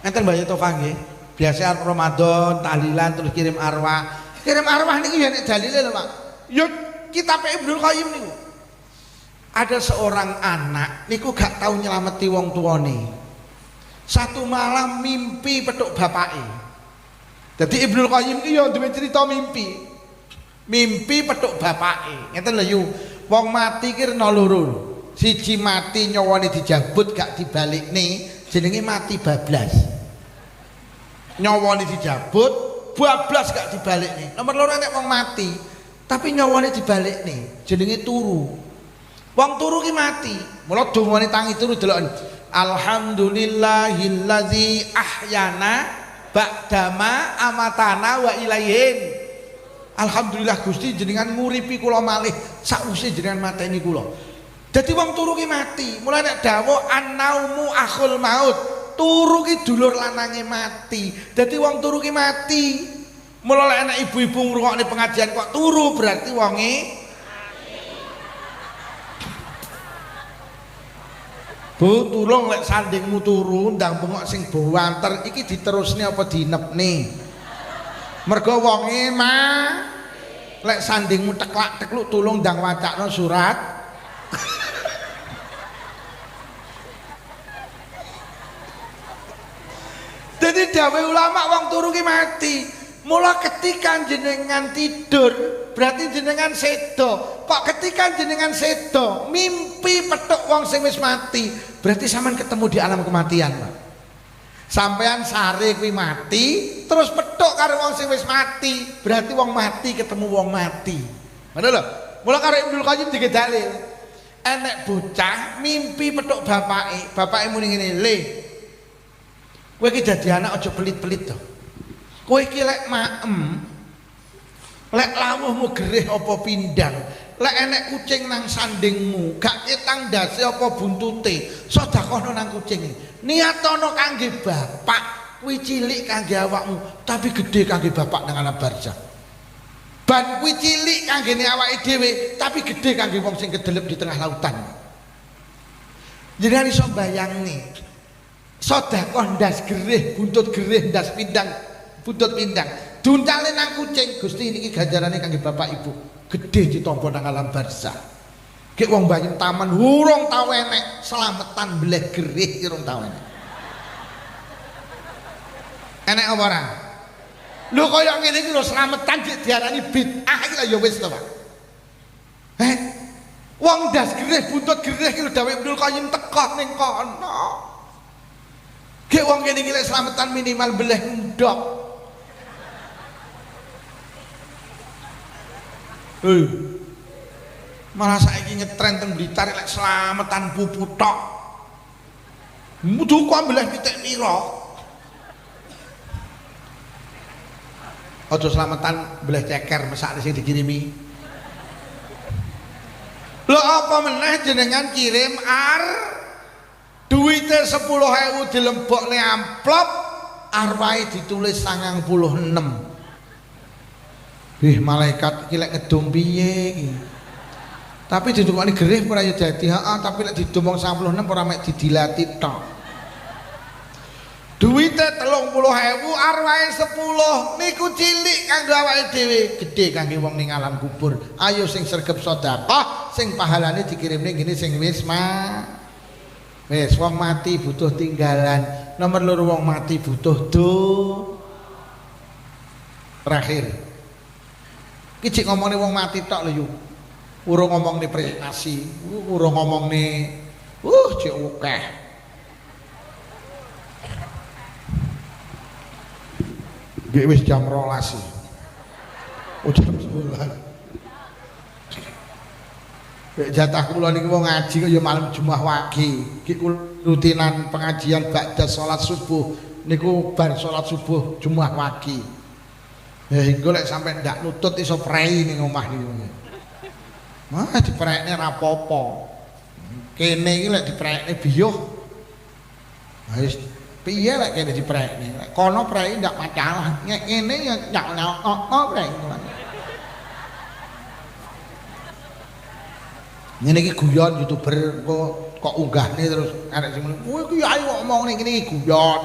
Enten Mbak Yito nggih. Biasa Ramadan tahlilan terus kirim arwah. Kirim arwah niku ya nek dalile lho, Pak. Ya kitab Ibnul Qayyim niku. Ada seorang anak niku gak tahu nyelameti wong tuane. Satu malam mimpi petuk bapake. Jadi Ibnul Qayyim iki ya duwe cerita mimpi. Mimpi petuk bapake. Ngeten lho yu. Wong mati ki rena loro. Siji mati nyawane dijabut gak dibalikne, jenenge mati bablas. Nyawane dijabut, bablas gak dibalikne. Nomor loro nek wong mati, tapi nyawane dibalikne, jenenge turu. Wong turu ki mati. Mula dongane tangi turu deloken. Alhamdulillahillazi ahyana ba'dama amatana wa ilaihin. Alhamdulillah Gusti jenengan nguripi kula malih sakwise jenengan mateni kula. Dadi wong turu ki mati. Mulane nek dawuh annaumu akhul maut, turu ki dulur lanange mati. Dadi wong turu ki mati. Mula lek ana ibu-ibu ngrungokne pengajian kok turu berarti wonge Bu, tulung lek sandingmu turu ndang bengok sing bawanter iki diterusne apa dinepne? Mergo wonge mah lek sandingmu teklak-tekluk tulung ndang wacakno surat. Jadi dawuh ulama wong turu ki mati. Mula ketika jenengan tidur berarti jenengan sedo. Kok ketika jenengan sedo mimpi petuk wong sing wis mati, berarti sampean ketemu di alam kematian, Pak. Sampean sare kuwi mati terus petuk karo wong sing wis mati, berarti wong mati ketemu wong mati. Ngono lho. Mula karo Ibnul Qayyim digedalil. Enek bocah mimpi petuk bapake, bapake muni ngene, "Le, kowe iki dadi anak aja pelit-pelit to. Kowe iki lek maem, lek lawuhmu gerih apa pindang, lek enek kucing nang sandingmu, gak ketang ndase apa buntute, sedekahno nang kucing iki. Niatono kangge bapak, kuwi cilik kangge awakmu, tapi gede kangge bapak nang alam barzah. Ban kuwi cilik kanggene awake dhewe, tapi gede kangge wong sing kedelep di tengah lautan." Jenengan iso bayangne, sedekah ndas gerih, buntut gerih, ndas pindang, buntut pindang. Duntale nang kucing, Gusti niki ganjarane kangge bapak ibu. Gede ditampa nang alam barzah. Ki wong banyu taman urung tau enek slametan bleh gerih urung tau enek. Enek apa ora? Lho kaya ngene iki lho slametan diarani bid'ah iki lho ya wis to, Pak. Wong ndas gerih, buntut gerih iki lho dawuh Ibnul Qayyim teko ning kono. Ki wong kene iki lek slametan minimal bleh ndok. Malah saiki ngetren teng Blitar lek slametan pupu tok. Mudu kok ambilih pitik pira? Aja slametan belah ceker mesakne sing dikirimi. Lho apa meneh jenengan kirim duwite 10.000 dilembokne amplop arwahe ditulis 96. Malaikat iki lek ngedum piye iki? Tapi didungokne gerih ora ya dadi, tapi lek didum 96 ora mek didilati tok. Duwite 30.000 arwahe 10 niku cilik kanggo awake dhewe, gedhe kangge wong ning alam kubur. Ayo sing sregep sedekah, sing pahalane dikirimne ngene sing wis wis wong mati butuh tinggalan. Nomor loro wong mati butuh terakhir. Iki cek ngomongne wong mati tok lho yu. Urung ngomongne prestasi, urung ngomongne cek akeh. Nggih wis jam 12. Jam 11. Jatah kula niki wong ngaji kok ya malam Jumat wage. Iki rutinan pengajian ba'da salat subuh niku bar salat subuh Jumat wage. Ya engko lek sampe ndak nutut iso prei ning omah niku. Mah diprekne ra apa-apa. Kene iki lek diprekne biyuh. Wis piye lek kene diprekne? Lek kono prei ndak masalah. Nek ngene ya ndak prei. Ngene iki guyon YouTuber kok unggahne terus arek sing muni, "Kowe iki ayo ngomong ning kene iki guyon."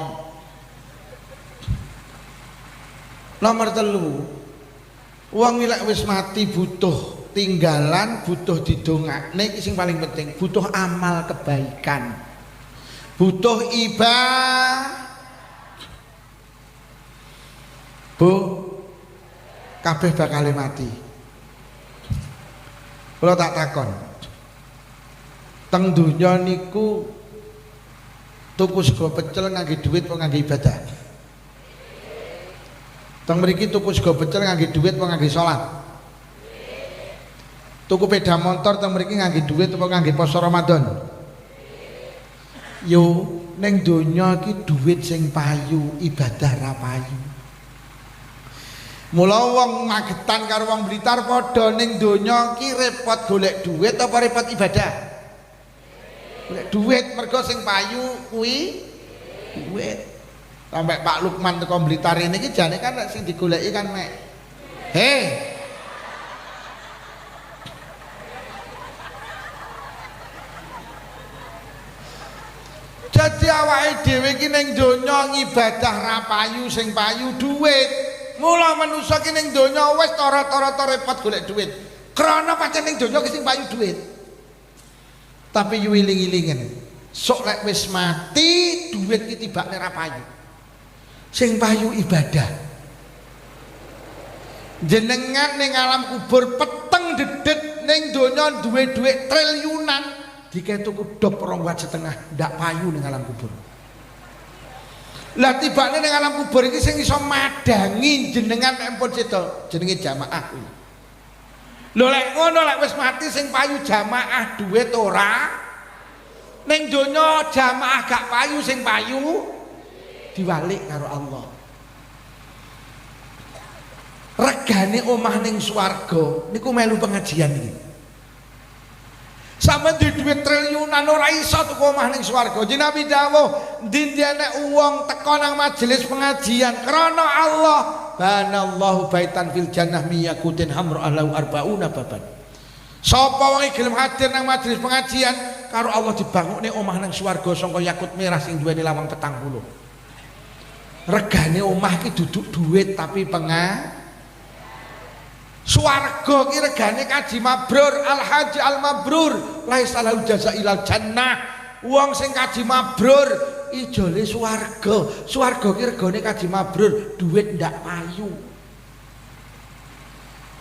Nomor 3. Wong lek wis mati butuh tinggalan, butuh didongakne iki sing paling penting, butuh amal kebaikan. Butuh ibadah. Bu, kabeh bakal mati. Kula tak takon. Teng donya niku tuku sego pecel ngangge duit apa ngangge ibadah? Teng mriki tuku sego pecel ngangge duit apa ngangge salat? Tuku sepeda motor teng mriki ngangge duit apa ngangge poso Ramadan? Yo ning donya iki duit sing payu, ibadah ra payu. Mula wong Magetan karo wong Blitar padha ning donya iki repot golek duit apa repot ibadah? Golek duit, mergo sing payu kuwi duit. Sampai Pak Lukman teko Blitar ini iki jane kan sing digoleki kan mek. Jadi awake dhewe iki ning donya ngibadah ra payu, sing payu duit. Mula manusa ki ning donya wis tara-tara repot golek duit. Krana pancen ning donya ki sing payu duit. Tapi yu iling-ilingen, sok lek wis mati duit ki tibakne ra payu. Sing payu ibadah. Jenengan ning alam kubur peteng dedet ning donya duwe duit triliunan. Dikae tuku dop 2,5 ndak payu ning alam kubur. Lah tibane ning alam kubur iki sing iso madangi jenengan empun seda jenenge jamaah kuwi. Lho lek ngono lek wis mati sing payu jamaah duit ora. Ning donya jamaah gak payu sing payu diwalik karo Allah. Regane omah ning swarga niku melu pengajian iki. Sampe duit triliunan ora iso tuku omah ning swarga. Jeneng Nabi dawuh, ndi nek wong teko nang majelis pengajian krana Allah, banallahu baitan fil jannah miyakutin hamru ahlau arbauna baban. Sapa wong gelem hadir nang majelis pengajian karo Allah dibangukne omah nang swarga saka yakut merah sing duweni lawang 40. Regane omah ki duduk duit tapi swarga ki regane kaji mabrur, al haji al mabrur, laisa lahu jaza ilal jannah. Wong sing kaji mabrur ijole swarga. Swarga ki regane kaji mabrur, duit ndak payu.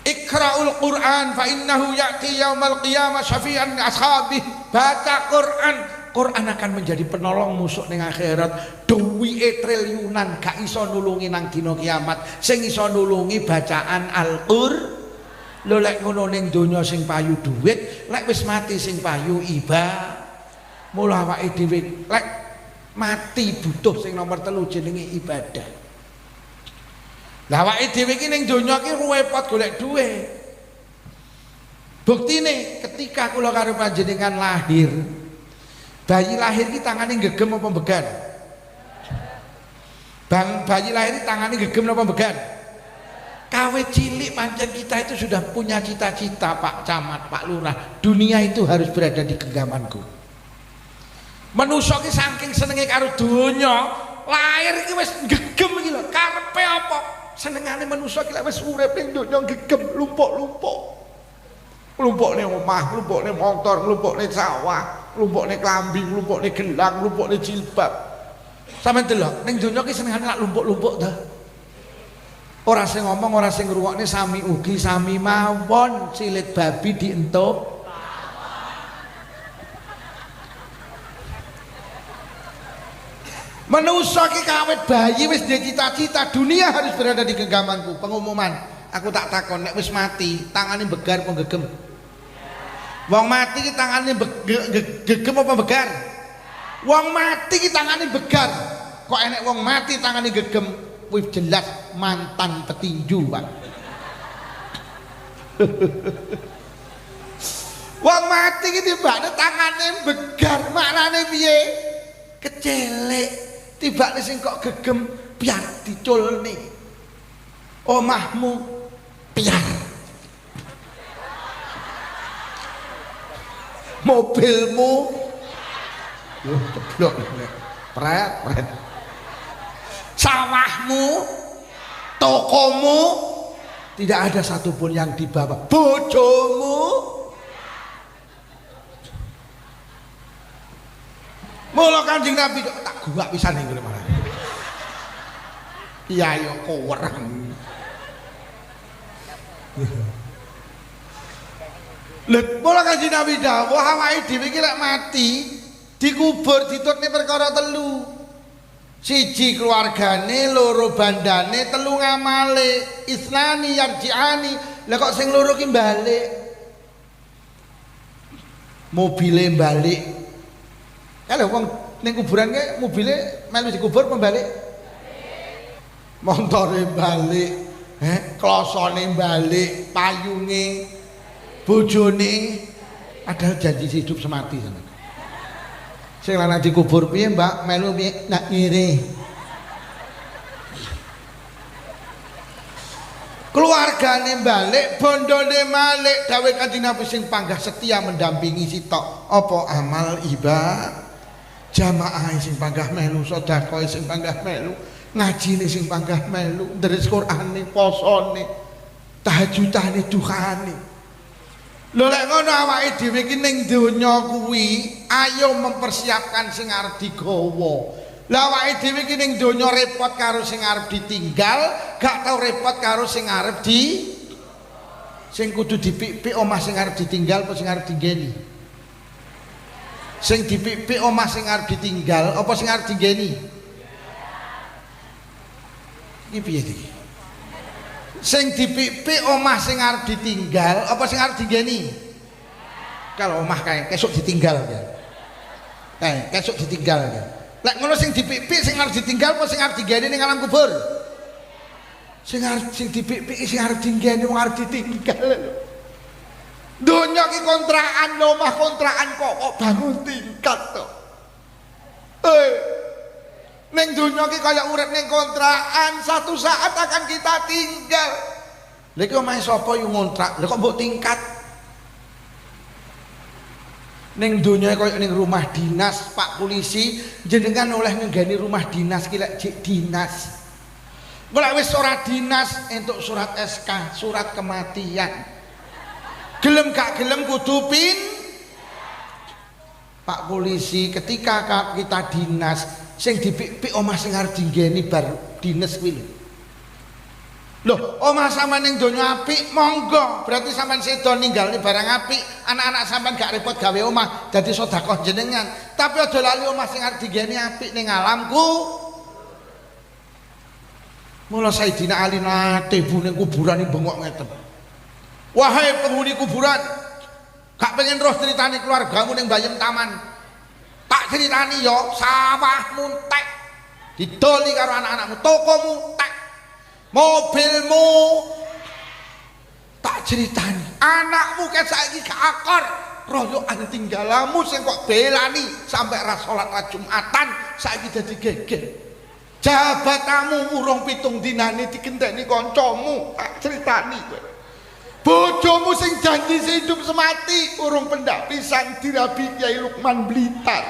Iqra'ul Qur'an fa innahu ya'ti yaumal qiyamah syafi'an li ashabih. Baca Quran, Quran akan menjadi penolong musuh ning akhirat. Duwike triliunan gak iso nulungi nang dina kiamat. Sing iso nulungi bacaan Al-Qur'an. Lho lek ngono ning donya sing payu duit, lek wis mati sing payu ibadah. Mula awake dhewe lek mati butuh sing nomor 3 jenenge ibadah. Lah awake dhewe iki ning donya iki repot golek duit. Buktine ketika kula karo panjenengan lahir, bayi lahir iki tangane gegem apa began? Bayi lahir iki tangane gegem apa began? Kawit cilik pancen kita itu sudah punya cita-cita, Pak Camat, Pak Lurah, dunia itu harus berada di genggamanku. Manusa ki saking senenge karo donya, lahir iki wis gegem iki lho, karepe apa? Senengane manusa ki lek wis urip ning donya gegem, lumpuk-lumpuk. Lumpukne omah, lumpukne motor, lumpukne sawah, lumpukne klambi, lumpukne gelang, lumpukne jilbab. Sampeyan delok ning donya ki senengane lak lumpuk-lumpuk ta. Ora sing ngomong, ora sing ngrungokne sami ugi sami mawon, cilit babi dientuk. Manusa ki kawit bayi wis duwe cita-cita, dunia harus berada di genggamanku. Pengumuman, aku tak takon nek wis mati, tangane begar apa gegem? Wong mati ki tangane gegem apa begar? Wong mati ki tangane begar. Kok enek wong mati tangane gegem? Wih jelas mantan petinju, Pak. Wong mati ki tibane tangane begar, maknane piye? Kecelek. Tibane sing kok gegem biar diculne. Omahmu biar. Mobilmu yo ceblok. Pret. Sawahmu, tokomu Tidak ada satupun yang dibawa. Bojomu. Mula Kanjeng Nabi tak guwak pisan iki malah. Iya yo kurang. Lha mula Kanjeng Nabi dawuh awake dhewe iki lek mati dikubur ditutne perkara telu. Siji keluargane, loro bandane, telu ngamale, isnani yarji'ani. Lah kok sing loro ki balik. Mobile balik. Kalau wong ning kuburan ke mobile melu dikubur pembalik. Montore balik, klosone balik, payunge, bojone, padahal janji hidup semati sama. Sing lanang dikubur piye, Mbak? Melu piye? Nak ngire. Keluargane balik, bondone malik, dawuh Kanjeng Nabi sing panggah setia mendampingi sitok. Apa amal ibadah? Jamaah sing panggah melu, sedekah sing panggah melu, ngajine sing panggah melu, deres Qur'ane, posone, tahajudane, duhane. Lho lek ngono awake dhewe iki ning donya kuwi ayo mempersiapkan sing arep digawa. Lah awake dhewe iki ning donya repot karo sing arep ditinggal, gak tau repot karo sing arep sing kudu dipik-pik omah sing arep ditinggal apa sing arep dinggeni. Sing dipik-pik omah sing arep ditinggal apa sing arep dinggeni? Iki piye iki? Sing dipik-pik omah sing arep ditinggal apa sing arep dinggeni? Kalau omah kae kesuk ditinggal ya. Kesuk ditinggal ya. Lek ngono sing dipik-pik sing arep ditinggal apa sing arep dinggeni ning alam kubur? Sing dipik-pik sing arep dinggeni wong arep ditinggal. Donya ki kontrakan, omah kontrakan kok bangun tingkat to. Ning donya ki kaya urip ning kontrakan, satu saat akan kita tinggal. Lha iki omahe sapa yo ngontrak? Lha kok mbok tingkat? Ning donya kaya ning rumah dinas, Pak Polisi, jenengan oleh nggeni rumah dinas ki lek dinas. Mulai wis ora dinas entuk surat SK, surat kematian. Gelem gak gelem kudu Pak Polisi, ketika kita dinas sing dipik-pik omah sing arep dinggeni bar dinas kuwi lho. Loh, omah sampean ning donya apik monggo, berarti sampean sedo ninggalne barang apik, anak-anak sampean gak repot gawe omah dadi sedekah jenengan. Tapi aja lali omah sing arep dinggeni apik ning alamku. Mula Sayyidina Ali nate bu ning kuburan bengok ngeten. Wahai penghuni kuburan, gak pengen roh ceritani keluargamu ning Bayem Taman. Tak ceritani yo, sawahmu entek, didoli karo anak-anakmu, tokomu entek, mobilmu tak ceritani. Anakmu kan saiki gak akor, royokan tinggalamu sing kok belani sampai ra salat ra Jumatan saiki dadi geger. Jabatanmu urung 7 dinane dikenteni kancamu, tak ceritani kowe. Bojomu sing janji hidup semati urung pendak pisan dirabi Kyai Lukman Blitar.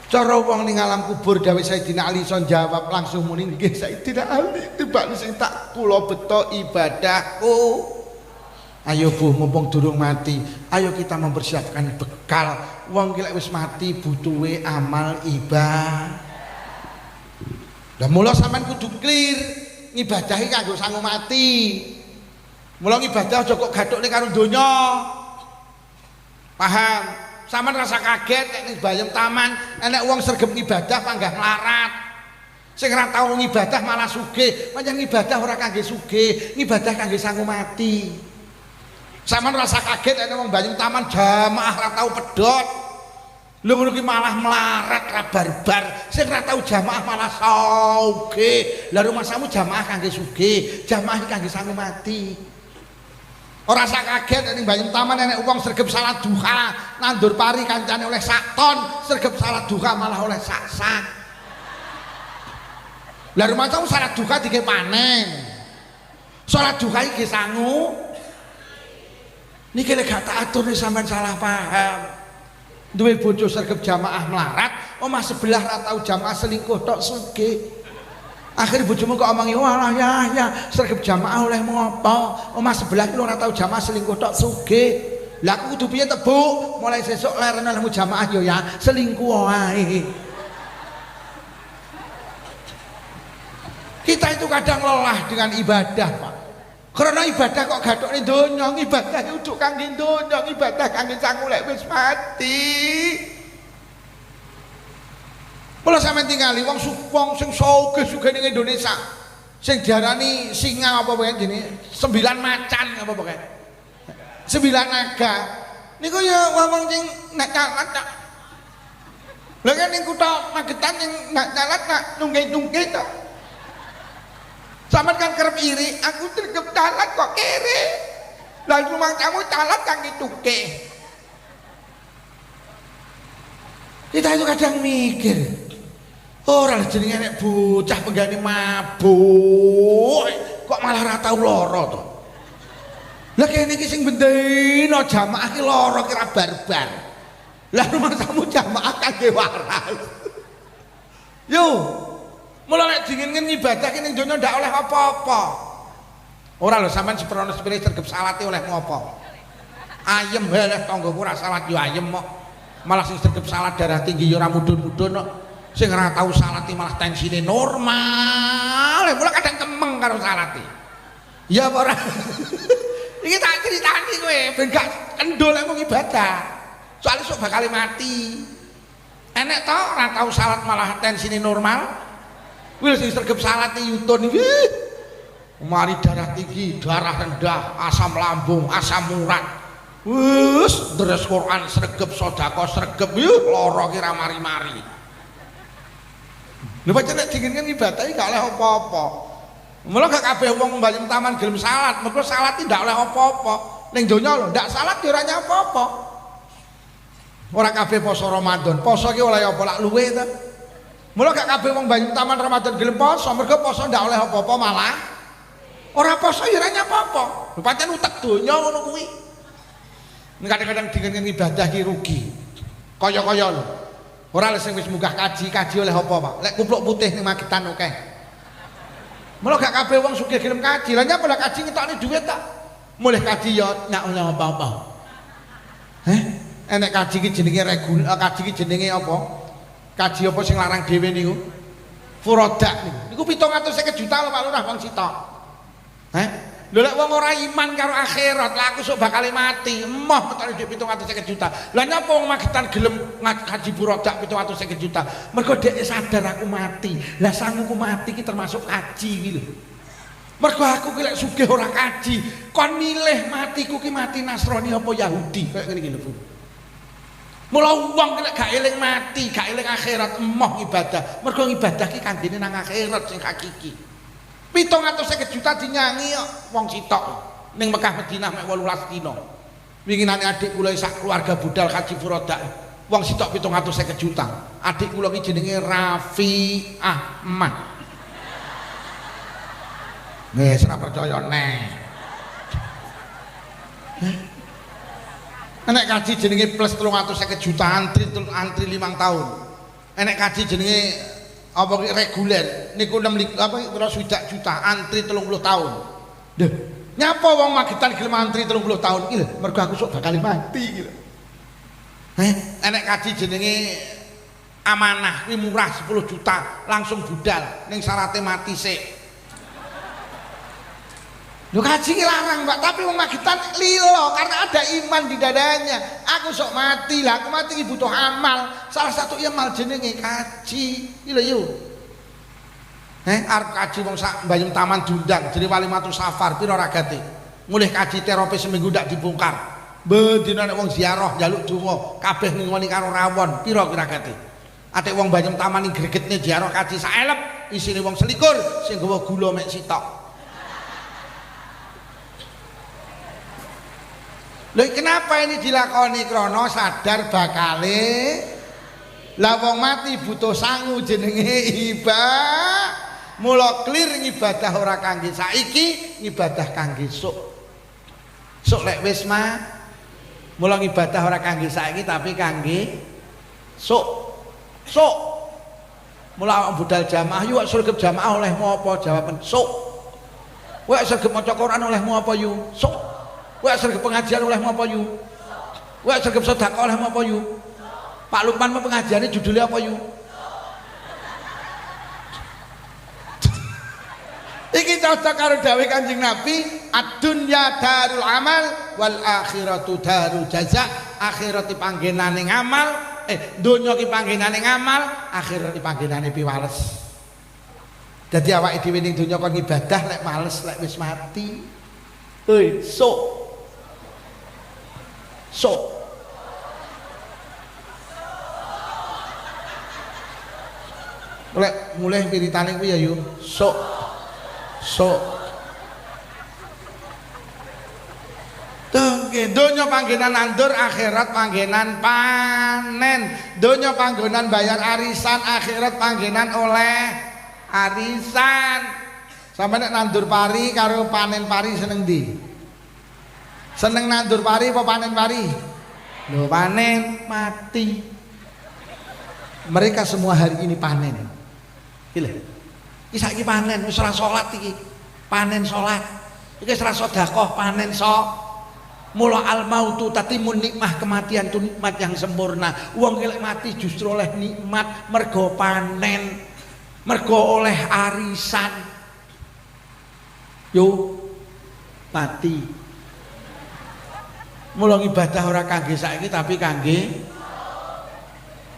Cara wong ning alam kubur dawuh Sayyidina Ali son jawab langsung muni nggih Sayyidina Ali tibak sing tak kula beto ibadahku. Ayo Bu mumpung durung mati, ayo kita mempersiapkan bekal. Wong ki lek wis mati butuhe amal ibadah. Lah mula sampean kudu clear ngibadahi kanggo sangu mati. Mula ngibadah aja kok gathukne karo donya. Paham? Sampeyan rasa kaget nek ning Bayem Taman enek wong sregep ngibadah panggah melarat. Sing ora tau ngibadah malah sugih. Pancen ngibadah ora kangge sugih, ngibadah kangge sangu mati. Sampeyan rasa kaget nek wong Bayem Taman jamaah ora tau pedhot. Lho ngono ki malah melarat ra barbar. Sing ora tau jamaah malah sugih. Lah rumah samu jamaah kangge sugih, jamaah kangge sangu mati. Ora sak kaget ning Bayem Taman enek wong sregep salat duha, nandur pari kancane oleh sak ton, sregep salat duha malah oleh sak. Lah rumah samu salat duha dike panen. Salat duha iki sangu. Niki lek gak tak atur sampean salah paham. Duwe bojo sregep jamaah melarat, omah sebelah ra tau jamaah selingkuh tok sugih. Akhirnya bojomu kok omongi walah ya sregep jamaah oleh ngopo omah sebelah ki ora tau jamaah selingkuh tok sugih. Lah aku kudu piye tebuk mulai sesuk leren olehmu jamaah yo ya selingkuh wae. Kita itu kadang lelah dengan ibadah, Pak. Karena ibadah kok gathokne donya, ibadah uduk kangge donya, ibadah kangge sangu lek wis mati. Mula sampeyan tingali wong sing sugih ning Indonesia. Sing diarani singa apa pokoke jenenge 9 macan apa pokoke. 9 naga. Niku ya wong sing nek calat tak. Lah kan ning kutha Magetan sing nek calat nak nungke-nungke tok. Sampeyan kan kerep iri, aku sregep calat kok kere. Lah rumah kamu calat kangge tuke. Kita itu kadang mikir, orang jenenge nek bocah penggane mabuk kok malah ora tau lara to. Lah kene iki sing bendina jamaah ki lara kira barbar. Lah rumah kamu jamaah kangge waras. Yo, mulai nek dingin ibadah ki ning donya ndak oleh apa-apa. Ora lho sampean seprono sepire sregep salate oleh ngopo. Ayem bae tanggomu ora salat yo ayem kok. Malah sing sregep salat darah tinggi yo ora mudhun-mudhun kok. Sing ora tau salati malah tensine normal. Mulai kadang kemeng karo salate. Ya apa ora? Iki tak critani kowe ben gak kendul nek ibadah. Soale sok bakal mati. Enek to ora tau salat malah tensine normal. Kuwi sing sregep salat yutun iki. Mari darah tinggi, darah rendah, asam lambung, asam urat. Wus, deres Quran sregep sedekah sregep yo lara ki ra mari-mari. Lha pancen nek dingin ibadah iki gak oleh apa-apa. Mula gak kabeh wong mbayang taman gelem salat, mergo salat iki ndak oleh apa-apa. Ning donya lho ndak salat yo ora apa-apa. Ora kabeh poso Ramadan, poso ki oleh apa lak luwe ta. Mula gak kabeh wong mbayang taman Ramadan gelem poso, mergo poso ndak oleh apa-apa malah ora poso yo ora apa-apa. Lho pancen utek donya ngono kuwi. Kadang-kadang dengan ibadah ki rugi. Kaya-kaya lho. Ora lek sing wis munggah kaji oleh apa, Pak? Lek kupluk putih ning Magetan akeh. Mula gak kabeh wong sugih gelem kaji. Lah nyapa lek kaji ngetokne dhuwit tak? Mulih kaji ya nak oleh apa-apa. Enek kaji ki jenenge kaji ki jenenge apa? Kaji apa sing larang dhewe niku? Furodak niku. Niku 750 juta lho Pak Lurah wong sitok. Lho lek wong ora iman karo akhirat, lah aku sok bakal mati. Emoh metane dhuwit 750 juta. Lah nyapa wong Magetan gelem ngaji burodak 750 juta? Mergo dhek sadar aku mati. Lah sanguku mati ki termasuk kaji iki lho. Mergo aku ki lek sugih ora kaji, kon milih matiku ki mati Nasrani apa Yahudi kayak ngene iki lho, Bu. Mula wong ki lek gak eling mati, gak eling akhirat, emoh ibadah. Mergo ibadah ki kanggene nang akhirat sing hakiki. 750 juta dinyangi kok wong sitok ning Mekah Madinah mek 18 dina. Winginane adik kula sak keluarga budal haji furodak. Wong sitok 750 juta. Adik kula iki jenenge Raffi Ahmad. Wis ora percaya neh. Enek kaji jenenge plus 350 juta antri 5 tahun. Enek kaji jenenge apa reguler niku 6 apa kira 1 juta antri 30 tahun. Lho, nyapa wong Magetan gelem antri 30 tahun iki lho, mergo aku sok bakal mati iki lho. Enek kaji jenenge amanah kuwi murah 10 juta langsung budal ning syaratnya mati sik. Lho kaji ki larang, Pak, tapi wong Magetan lilo karena ada iman di dadanya. Aku sok mati lah, aku mati ki butuh amal. Salah satu amal jenenge kaji. Iki lho yo. Arep kaji wong sak Mbayem Taman diundang jadi Walimatus Safar pira ragate. Mulih kaji terope seminggu ndak dibongkar. Bendina nek wong ziarah njaluk donga kabeh ngoni karo rawon pira ragate. Atik wong Mbayem Taman ning gregetne ziarah kaji saelep isine wong selikur sing gawa gula mek sitok. Lho kenapa ini dilakoni krono sadar bakale lah wong mati butuh sangu jenenge ibadah. Mula clear ngibadah ora kangge saiki, ngibadah kangge sok. Sok lek wis mah mula ngibadah ora kangge saiki tapi kangge sok. Sok. Mula awak budal jamaah yu sregep jamaah olehmu apa? Jawaban sok. Kowe sregep maca Quran olehmu apa yu? Sok. Kowe sregep pengajian olehmu apa yu? Kowe sregep sedekah olehmu apa yu? Pak Lukman pengajiane judulnya apa yu? Iki cocok karo dawuh Kanjeng Nabi, ad-dunya darul amal wal akhiratu darul jaza. Akhirat iki panggenane ngamal, donya iki panggenane ngamal, akhirat iki panggenane piwales. Dadi awake dhewe ning donya kon ibadah lek males lek wis mati. Hei, sok. Sok. Lek mulai wiritane kuwi ya yo, sok. Donya panggenan nandur, akhirat panggenan panen. Donya panggonan bayar arisan, akhirat panggenan oleh arisan. Sampe nek nandur pari karo panen pari seneng ndi? Seneng nandur pari apa panen pari? Lho panen mati. Mereka semua hari ini panen. Gila. Iki saiki panen wis ora salat iki. Panen salat. Iki wis ora sedekah, panen Mula al mautu tatimun nikmah, kematian itu nikmat yang sempurna. Wong lek mati justru oleh nikmat mergo panen, mergo oleh arisan. Yo mati. Mula ibadah ora kangge saiki tapi kangge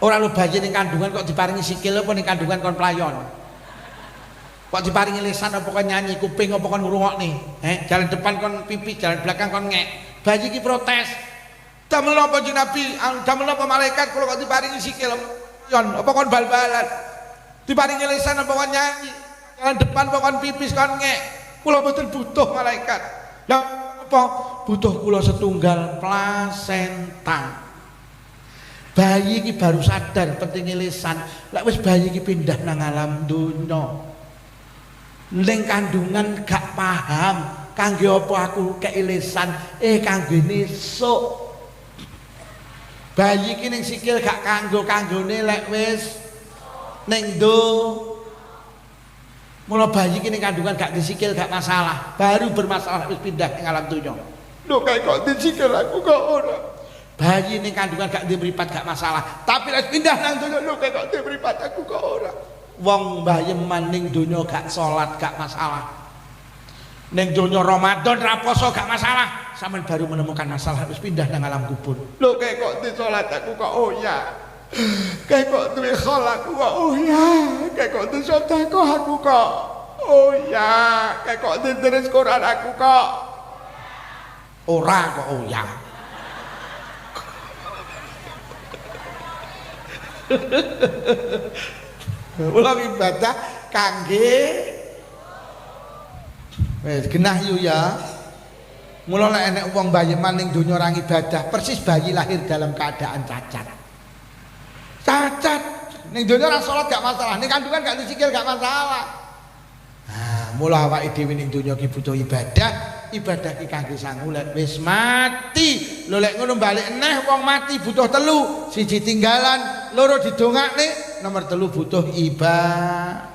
ora lo bayi ning kandungan kok diparingi sikil apa ning kandungan kon playon. Kok diparingi lisan apa kon nyanyi, kuping apa kon ngrungokne. Jalan depan kon pipi, jalan belakang kon ngek. Bayi ki protes. Damel apa jeneng Nabi, damel apa malaikat kalau kok diparingi sikil yon apa kon bal-balan. Diparingi lisan apa kon nyanyi, jalan depan apa kon pipis kon ngek. Kula mboten butuh malaikat. Lah apa? Butuh kula setunggal plasenta. Bayi ki baru sadar pentingnya lisan. Lek wis bayi ki pindah nang alam dunya. Ning kandungan gak paham. Kangge apa aku kei lisan, kangge nesuk. Bayi ki ning sikil gak kanggone lek wis ning ndo. Mula bayi ki ning kandungan gak disikil gak masalah, baru bermasalah wis pindah ning alam dunya. Lho kae kok disikil aku kok ora. Bayi ning kandungan gak dimripat gak masalah, tapi lek pindah nang dunya lho kae kok dimripat aku kok ora. Wong mbayeman ning dunya gak salat gak masalah. Neng donya Ramadan ra poso gak masalah, sampean baru menemukan masalah wis pindah nang alam kubur. Lho kayak kok di salat aku kok ya. Kayak kok duwe khol aku kok ya. Kayak kok di sedekah aku kok ya. Kayak kok di deres Quran aku kok ora kok ya. Ulang ibadah kangge wis genah yu ya. Mula lek enek wong bayeman ning donya ora ibadah, persis bayi lahir dalam keadaan cacat. Cacat ning donya ora salat gak masalah, ning kandungan gak disikil gak masalah. Nah, mula awake dhewe ning donya ki butuh ibadah, ibadah ki kangge sangu lek wis mati. Lho lek ngono balik neh wong mati butuh telu, siji tinggalan, loro didongakne, nomor telu butuh ibadah.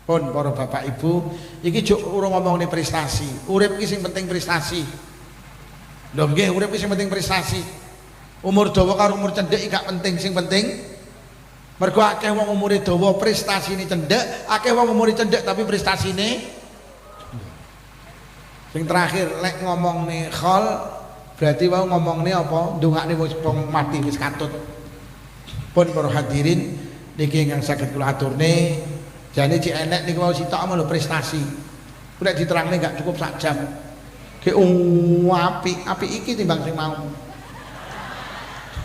Pun para bapak ibu, iki juk urung ngomongne prestasi. Urip iki sing penting prestasi. Lho nggih, urip iki sing penting prestasi. Umur dawa karo umur cendhek gak penting, sing penting mergo akeh wong umure dawa prestasine cendhek, akeh wong umure cendhek tapi prestasine. Sing terakhir lek ngomongne khol berarti wau ngomongne apa? Ndongakne wong mati wis katut. Pun para hadirin niki ingkang saged kula aturne. Jane cek enek niku mau sitok lho prestasi. Nek diterangne gak cukup sak jam. Ki apik iki timbang sing mau.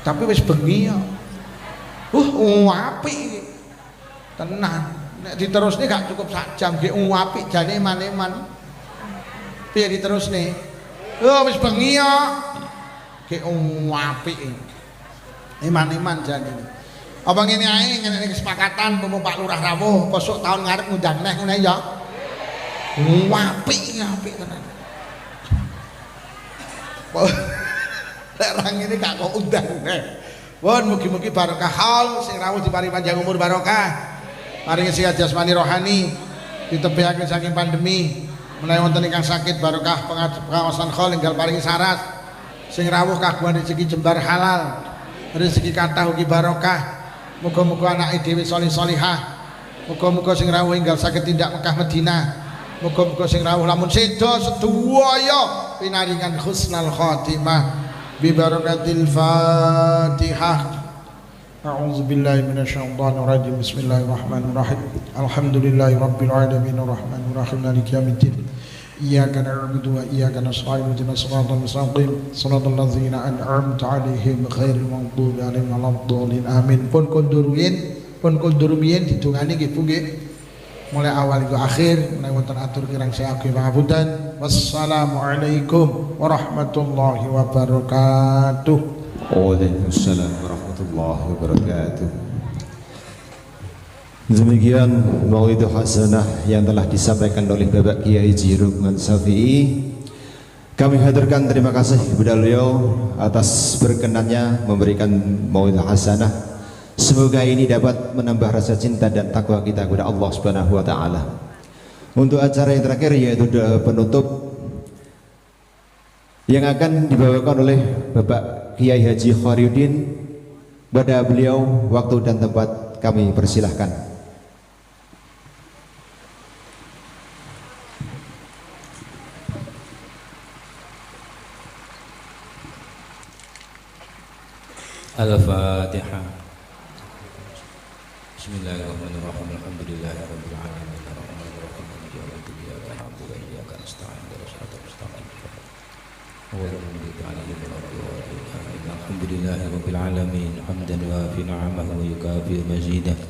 Tapi wis bengi ya. Apik iki. Tenan. Nek diterusne gak cukup sak jam ki apik jane eman-eman. Piye diterusne? Wis bengi ya. Ki apik. Eman-eman jane. Apa ngene ae ngene kesepakatan mumpung Pak Lurah rawuh besok tahun ngarep ngundang neh ngene ya. Apik tenan. Lek ra ngene gak kok undang neh. Pun mugi-mugi barokah haul sing rawuh diparingi panjang umur barokah. paringi sehat jasmani rohani, ditebihaken saking pandemi. Menawi wonten ingkang sakit barokah pengawasan khol enggal paringi sarat. Sing rawuh kagungan rezeki jembar halal. Rezeki kathah ugi barokah. Muga-muga anake dhewe salih-salihah. Muga-muga sing rawuh enggal saged tindak Mekah Madinah. Muga-muga sing rawuh lamun seda sedaya pinaringan husnul khotimah bi barakatil Fatihah. A'udzu billahi minasyaitonir rajim. Bismillahirrahmanirrahim. Alhamdulillahi rabbil alamin arrahmanir rahim maliki yaumiddin. Iyyaka na'budu wa iyyaka nasta'in ihdinas siratal mustaqim siratal ladzina an'amta 'alaihim ghairil maghdubi 'alaihim waladdallin. Amin. Pun kondur rumiyin didongani nggih Bu nggih. Mulai awal hingga akhir menawi wonten atur kirang saya ageng pangapunten. Wassalamualaikum warahmatullahi wabarakatuh. Waalaikumsalam warahmatullahi wabarakatuh. Demikian Maulidul Hasanah yang telah disampaikan oleh Bapak Kiai Haji Lukman Syafi'i. Kami haturkan terima kasih kepada beliau atas berkenannya memberikan Maulidul Hasanah. Semoga ini dapat menambah rasa cinta dan takwa kita kepada Allah Subhanahu wa taala. Untuk acara yang terakhir yaitu doa penutup yang akan dibawakan oleh Bapak Kiai Haji Khairuddin. Pada beliau waktu dan tempat kami persilahkan. Al-Fatihah. Bismillahirrahmanirrahim. Alhamdulillahirabbil alamin. Arrahmanirrahim. Maliki yaumiddin. Iyyaka na'budu wa iyyaka nasta'in. Ihdinas siratal mustaqim. Alhamdulillahirabbil alamin. Hamdan wa fi ni'amahu wa yukafi mazidah.